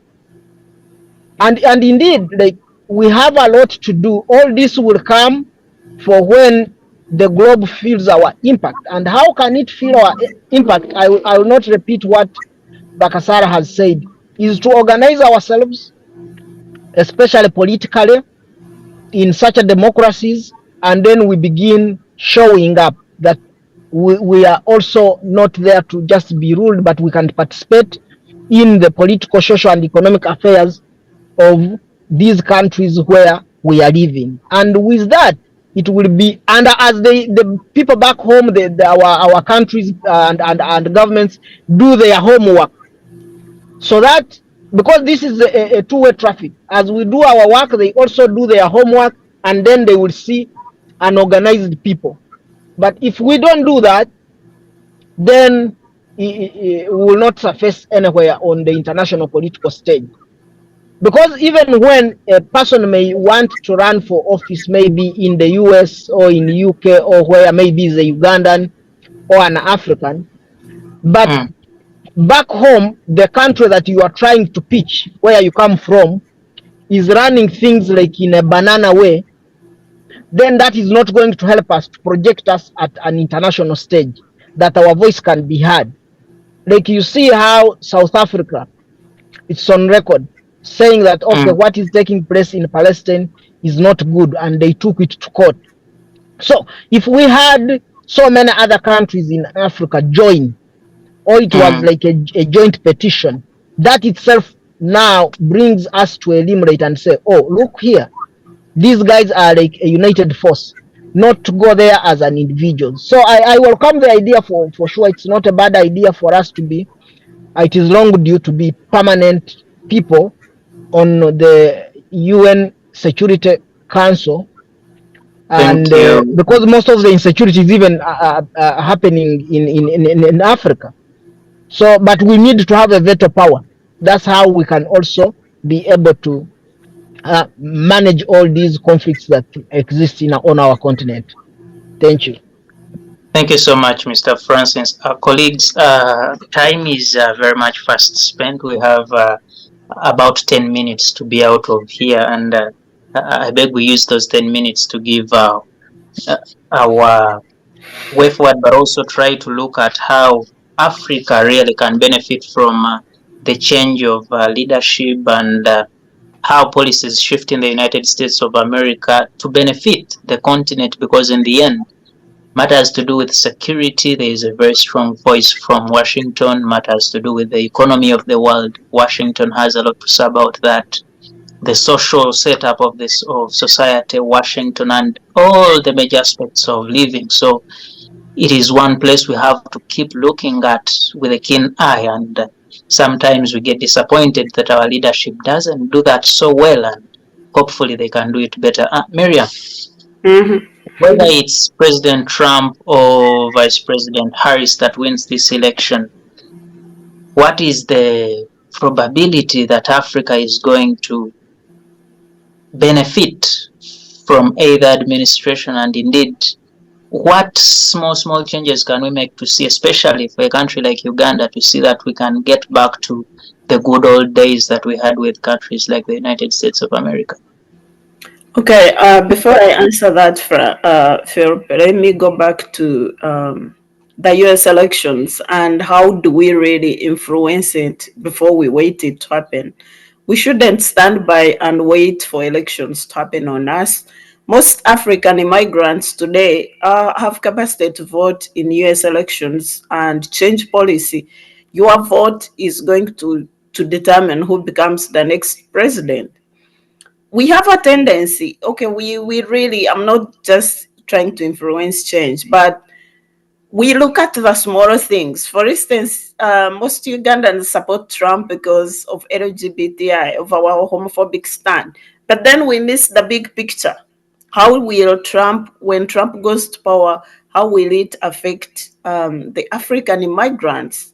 And indeed, like, we have a lot to do. All this will come for when the globe feels our impact. And how can it feel our impact? I will not repeat what Bakasara has said, is to organize ourselves, especially politically, in such a democracies, and then we begin showing up that we are also not there to just be ruled, but we can participate in the political, social, and economic affairs of these countries where we are living. And with that, it will be, and as the people back home, our countries and governments do their homework, so that, because this is a two-way traffic, as we do our work, they also do their homework, and then they will see an organized people. But if we don't do that, then it will not surface anywhere on the international political stage. Because even when a person may want to run for office, maybe in the US or in the UK or where maybe is a Ugandan or an African, but back home, the country that you are trying to pitch, where you come from, is running things like in a banana way, then that is not going to help us to project us at an international stage that our voice can be heard. Like you see how South Africa, it's on record saying that, okay, what is taking place in Palestine is not good, and they took it to court. So if we had so many other countries in Africa join, or it was like a joint petition, that itself now brings us to eliminate and say, oh, look here, these guys are like a united force, not to go there as an individual. So I welcome the idea for sure. It's not a bad idea for us to be, it is long due to be permanent people on the UN Security Council. And because most of the insecurity is even happening in Africa. So, but we need to have a veto power. That's how we can also be able to manage all these conflicts that exist on our continent. Thank you. Thank you so much, Mr. Francis. Colleagues, time is very much fast spent. We have about 10 minutes to be out of here, and I beg we use those 10 minutes to give our way forward, but also try to look at how Africa really can benefit from the change of leadership and how policies shift in the United States of America to benefit the continent, because in the end, matters to do with security, there is a very strong voice from Washington. Matters to do with the economy of the world, Washington has a lot to say about that. The social setup of society, Washington, and all the major aspects of living. So it is one place we have to keep looking at with a keen eye, and sometimes we get disappointed that our leadership doesn't do that so well, and hopefully they can do it better. Miriam, whether it's President Trump or Vice President Harris that wins this election, what is the probability that Africa is going to benefit from either administration, and indeed what small changes can we make to see, especially for a country like Uganda, to see that we can get back to the good old days that we had with countries like the United States of America? Okay, before I answer that, Phil, let me go back to the US elections and how do we really influence it before we wait it to happen. We shouldn't stand by and wait for elections to happen on us. Most African immigrants today have capacity to vote in US elections and change policy. Your vote is going to determine who becomes the next president. We have a tendency, okay, we really, I'm not just trying to influence change, but we look at the smaller things. For instance, most Ugandans support Trump because of LGBTI, of our homophobic stand. But then we miss the big picture. How will Trump, when Trump goes to power, how will it affect the African immigrants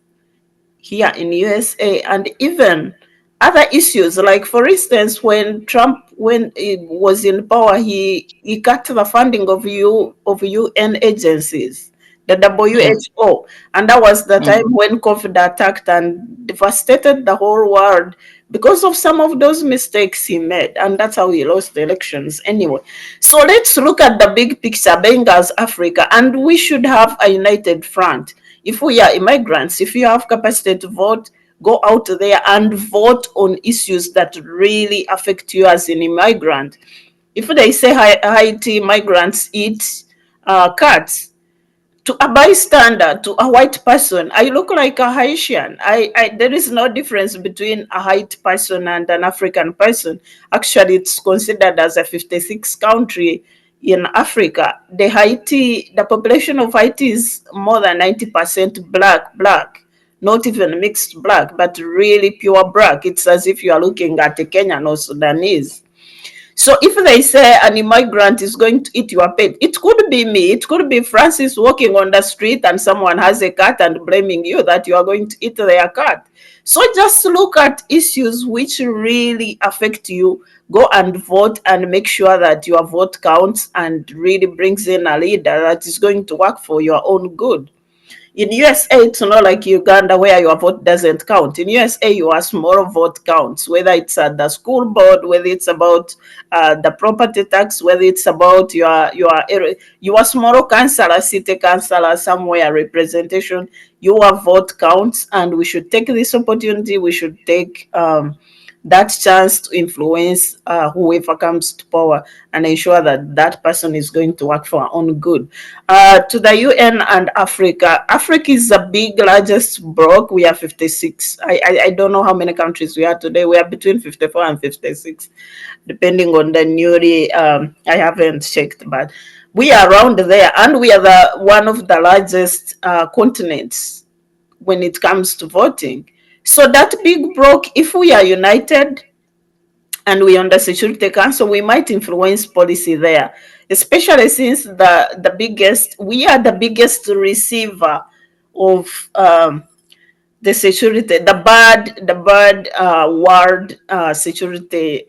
here in the USA, and even other issues? Like, for instance, when Trump, when he was in power, he cut the funding of UN agencies, the WHO, and that was the time when COVID attacked and devastated the whole world because of some of those mistakes he made, and that's how he lost the elections anyway. So let's look at the big picture, being as Africa, and we should have a united front. If we are immigrants, if you have capacity to vote, go out there and vote on issues that really affect you as an immigrant. If they say Haiti migrants eat cats, to a bystander, to a white person, I look like a Haitian. There is no difference between a white person and an African person. Actually, it's considered as a 56th country in Africa. The population of Haiti is more than 90% black, not even mixed black, but really pure black. It's as if you are looking at a Kenyan or Sudanese. So if they say an immigrant is going to eat your pet, it could be me, it could be Francis walking on the street and someone has a cat and blaming you that you are going to eat their cat. So just look at issues which really affect you, go and vote and make sure that your vote counts and really brings in a leader that is going to work for your own good. In USA, it's not like Uganda where your vote doesn't count. In USA, your small vote counts, whether it's at the school board, whether it's about the property tax, whether it's about your small councillor, city councillor, somewhere representation, your vote counts, and we should take this opportunity. We should take that chance to influence whoever comes to power and ensure that that person is going to work for our own good. To the UN and Africa, Africa is the big, largest bloc. We are 56. I don't know how many countries we are today. We are between 54 and 56, depending on the newly, I haven't checked, but we are around there, and we are one of the largest continents when it comes to voting. So that big bloc, if we are united and we under Security Council, we might influence policy there, especially since we are the biggest receiver of the security, the bad world security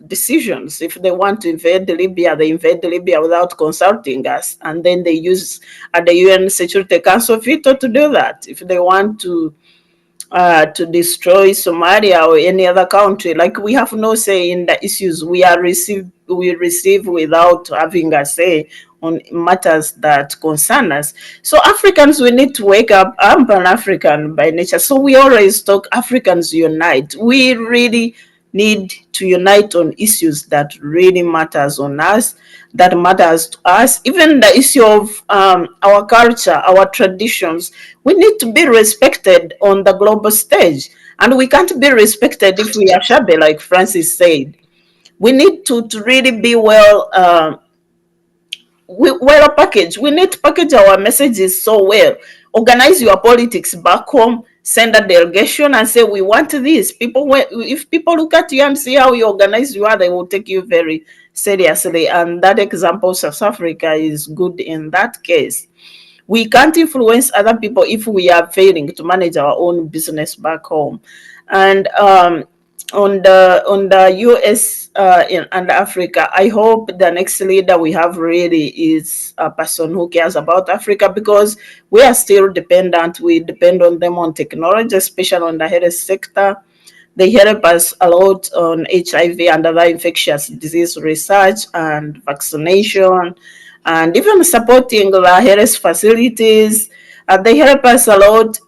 decisions. If they want to invade Libya, they invade Libya without consulting us, and then they use the UN Security Council veto to do that. If they want to destroy Somalia or any other country, like, we have no say in the issues we receive without having a say on matters that concern us. So Africans, we need to wake up. I'm Pan-African by nature, so we always talk Africans unite. We really need to unite on issues that really matters on us, that matters to us. Even the issue of our culture, our traditions, we need to be respected on the global stage. And we can't be respected if we are shabby, like Francis said. We need to really be well packaged. We need to package our messages so well. Organize your politics back home, send a delegation and say, we want this. If people look at you and see how you organize you are, they will take you very seriously. And that example, South Africa, is good in that case. We can't influence other people if we are failing to manage our own business back home. And on the US and Africa, I hope the next leader we have really is a person who cares about Africa, because we are still dependent. We depend on them on technology, especially on the health sector. They help us a lot on HIV and other infectious disease research and vaccination, and even supporting the health facilities. They help us a lot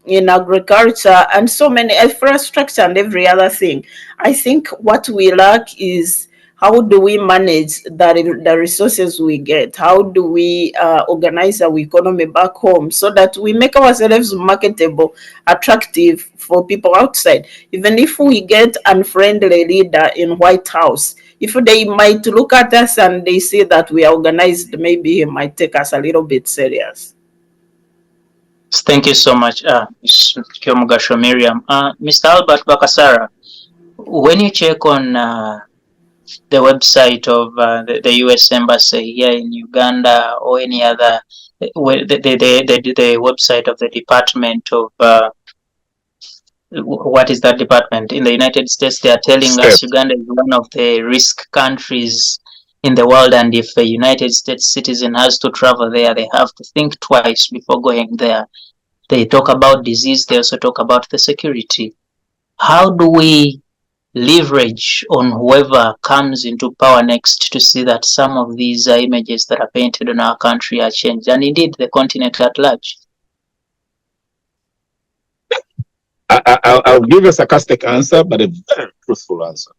in agriculture and so many infrastructure and every other thing. I think what we lack is, how do we manage the resources we get? How do we organize our economy back home so that we make ourselves marketable, attractive for people outside? Even if we get unfriendly leader in White House, if they might look at us and they see that we are organized, maybe he might take us a little bit serious. Thank you so much, Ms. Kyomugasho Miriam. Mr. Albert Bakasara, when you check on the website of the U.S. Embassy here in Uganda, or any other, the website of the Department of what is that department in the United States, they are telling us Uganda is one of the risk countries in the world, and if a United States citizen has to travel there, they have to think twice before going there. They talk about disease, they also talk about the security. How do we leverage on whoever comes into power next to see that some of these images that are painted on our country are changed, and indeed the continent at large? I'll give a sarcastic answer, but a very truthful answer.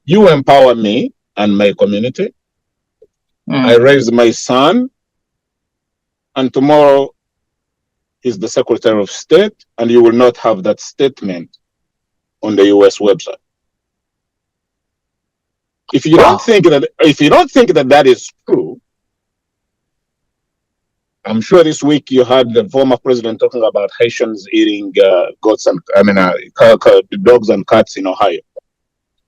You empower me and my community. I raise my son, and tomorrow is the Secretary of State, and you will not have that statement on the US website. If you don't think that that is true, I'm sure this week you heard the former president talking about Haitians eating dogs and cats in Ohio.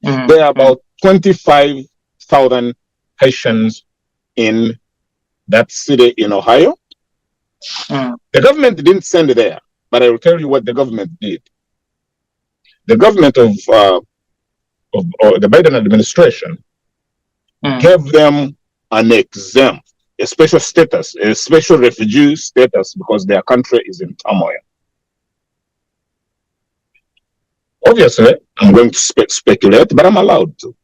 There are about 25,000 Haitians in that city in Ohio. The government didn't send it there, but I will tell you what the government did. The government of the Biden administration gave them an exempt, a special status, a special refugee status because their country is in turmoil. Obviously, I'm going to speculate, but I'm allowed to.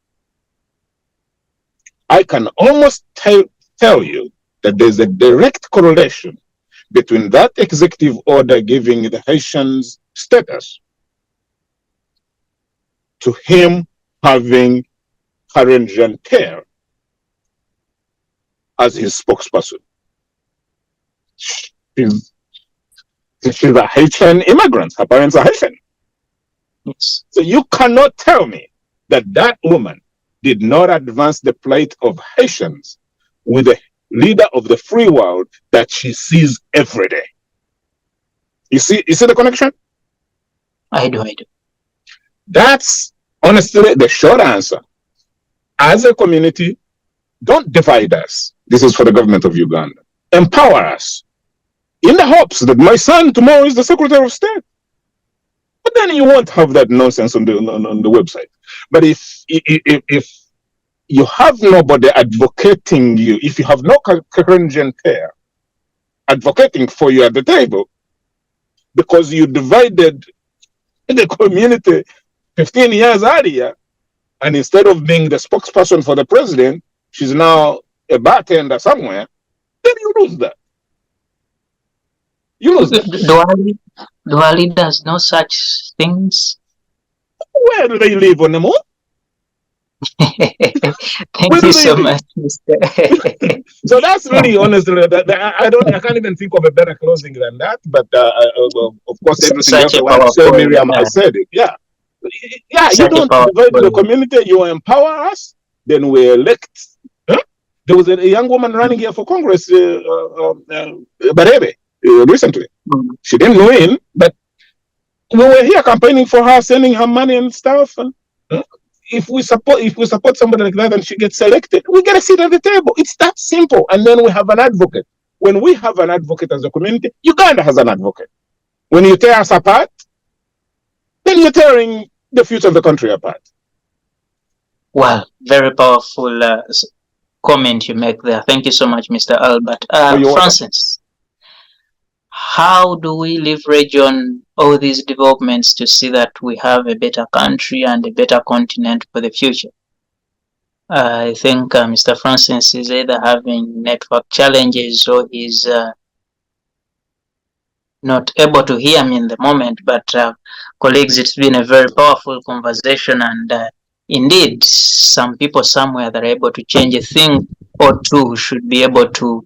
I can almost tell you that there's a direct correlation between that executive order giving the Haitians status to him having Karen Jean-Pierre as his spokesperson. She's a Haitian immigrant. Her parents are Haitian. Yes. So you cannot tell me that that woman did not advance the plight of Haitians with the leader of the free world that she sees every day. You see the connection? I do. That's honestly the short answer. As a community, don't divide us. This is for the government of Uganda. Empower us in the hopes that my son tomorrow is the Secretary of State. But then you won't have that nonsense on the website. But if you have nobody advocating you, if you have no Karen Jean-Pierre advocating for you at the table, because you divided the community 15 years earlier, and instead of being the spokesperson for the president, she's now a bartender somewhere, then you lose that. You lose that. Do our leaders know such things? Where do they live on the moon? Thank you so much, Mr. So that's really honestly, I can't even think of a better closing than that. But of course, everything else I want to say, Miriam has said it. Yeah, you don't divide the community. You empower us, then we elect. Huh? There was a young woman running here for Congress, Barebe, recently. She didn't win, but we were here campaigning for her, sending her money and stuff. And if we support somebody like that and she gets selected, we get a seat at the table. It's that simple. And then we have an advocate. When we have an advocate as a community, Uganda has an advocate. When you tear us apart, then you're tearing the future of the country apart. Well, very powerful comment you make there. Thank you so much, Mr. Albert. Francis, how do we leverage on all these developments to see that we have a better country and a better continent for the future? I think Mr. Francis is either having network challenges or he's not able to hear me in the moment, but colleagues, it's been a very powerful conversation, and indeed, some people somewhere that are able to change a thing or two should be able to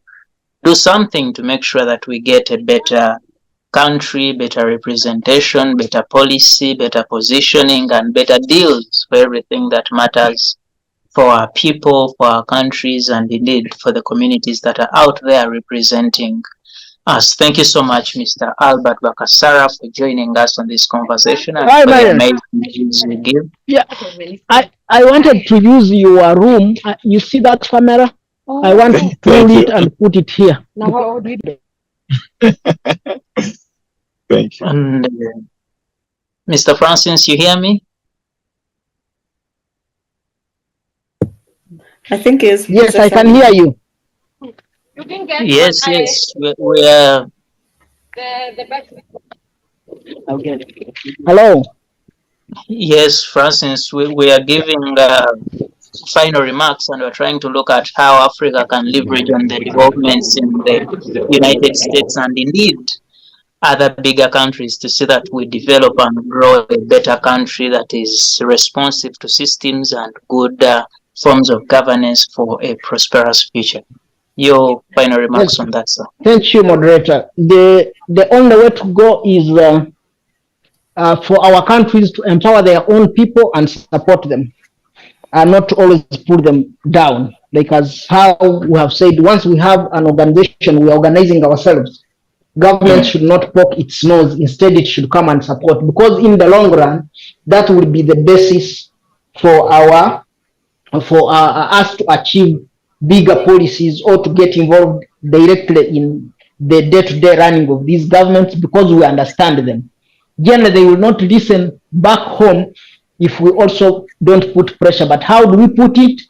do something to make sure that we get a better country, better representation, better policy, better positioning, and better deals for everything that matters for our people, for our countries, and indeed for the communities that are out there representing us. Thank you so much, Mr. Albert Bakasara, for joining us on this conversation and for the amazing views you give. Yeah, I wanted to use your room. You see that camera? I want to pull it and put it here. Thank you. And Mr. Francis, you hear me? I think it's... Yes, I can hear you. You can get yes. We are... I'll get it. Hello. Yes, Francis, we are giving final remarks, and we're trying to look at how Africa can leverage on the developments in the United States and indeed other bigger countries to see that we develop and grow a better country that is responsive to systems and good forms of governance for a prosperous future. Your final remarks on that, sir. Thank you, moderator. The only way to go is for our countries to empower their own people and support them, and not to always put them down. Like as how we have said, once we have an organization, we are organizing ourselves. Government should not poke its nose. Instead, it should come and support, because in the long run, that will be the basis for us to achieve bigger policies or to get involved directly in the day-to-day running of these governments, because we understand them. Generally, they will not listen back home if we also don't put pressure. But how do we put it?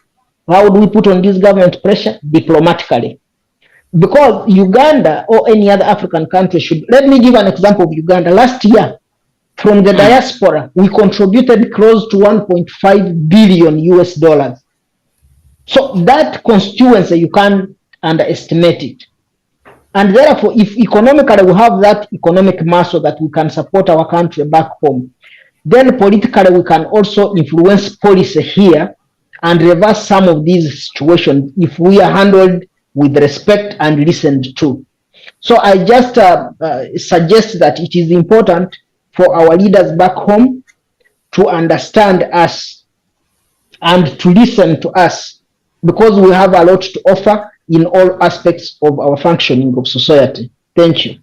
How do we put on this government pressure? Diplomatically. Because Uganda or any other African country should, let me give an example of Uganda. Last year, from the diaspora, we contributed close to 1.5 billion US dollars. So that constituency, you can't underestimate it. And therefore, if economically we have that economic muscle that we can support our country back home, then politically we can also influence policy here and reverse some of these situations if we are handled with respect and listened to. So I just suggest that it is important for our leaders back home to understand us and to listen to us, because we have a lot to offer in all aspects of our functioning of society. Thank you.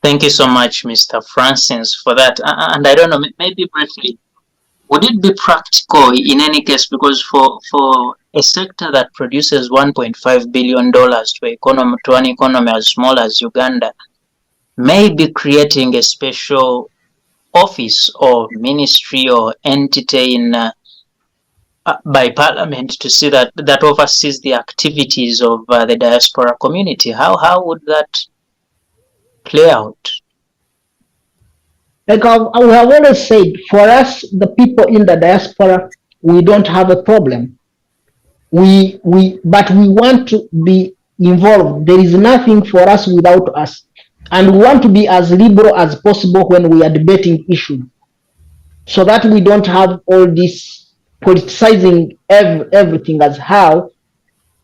Thank you so much, Mr. Francis, for that. And I don't know, maybe briefly, would it be practical in any case, because for a sector that produces $1.5 billion to an economy as small as Uganda, maybe creating a special office or ministry or entity in by Parliament to see that oversees the activities of the diaspora community? How would that play out? Like I have always said, for us, the people in the diaspora, we don't have a problem. But we want to be involved. There is nothing for us without us. And we want to be as liberal as possible when we are debating issues, so that we don't have all this politicizing everything as how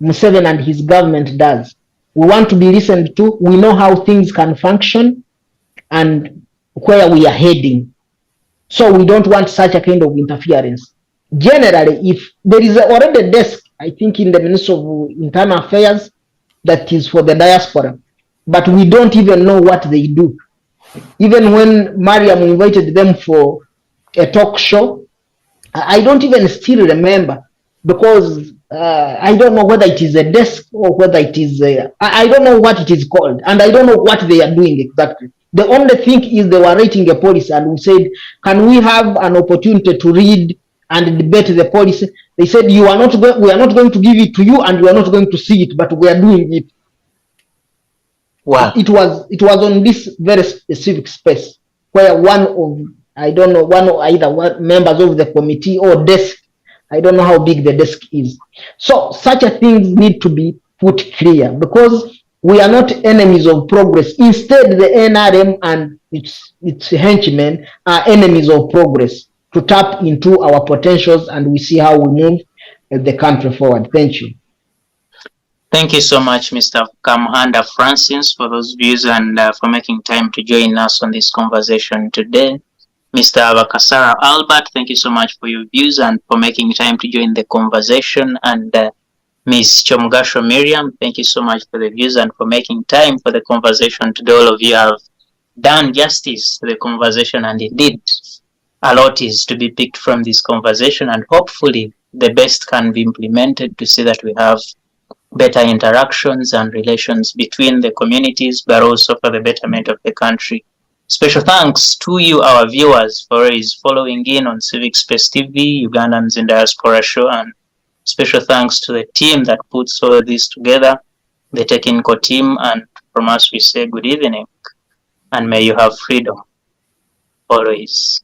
Museveni and his government does. We want to be listened to. We know how things can function and where we are heading. So we don't want such a kind of interference. Generally, if there is already a desk, I think in the Ministry of Internal Affairs, that is for the diaspora, but we don't even know what they do. Even when Mariam invited them for a talk show, I don't even still remember, because I don't know whether it is a desk or whether it is I don't know what it is called, and I don't know what they are doing exactly. The only thing is they were writing a policy, and we said, can we have an opportunity to read and debate the policy? They said, we are not going to give it to you, and you are not going to see it, but we are doing it. Wow. It was on this very specific space where one of either members of the committee or desk, I don't know how big the desk is. So such a thing need to be put clear, because we are not enemies of progress. Instead, the NRM and its henchmen are enemies of progress, to tap into our potentials, and we see how we move the country forward. Thank you. Thank you so much, Mr. Kamhanda Francis, for those views and for making time to join us on this conversation today. Mr. Bakasara Albert, thank you so much for your views and for making time to join the conversation. And Ms. Chomgasho Miriam, thank you so much for the views and for making time for the conversation today. All of you have done justice to the conversation, and indeed a lot is to be picked from this conversation, and hopefully the best can be implemented to see that we have better interactions and relations between the communities, but also for the betterment of the country. Special thanks to you, our viewers, for always following in on Civic Space TV, Ugandans in Diaspora Show, and special thanks to the team that puts all this together, the technical team, and from us we say good evening, and may you have freedom always.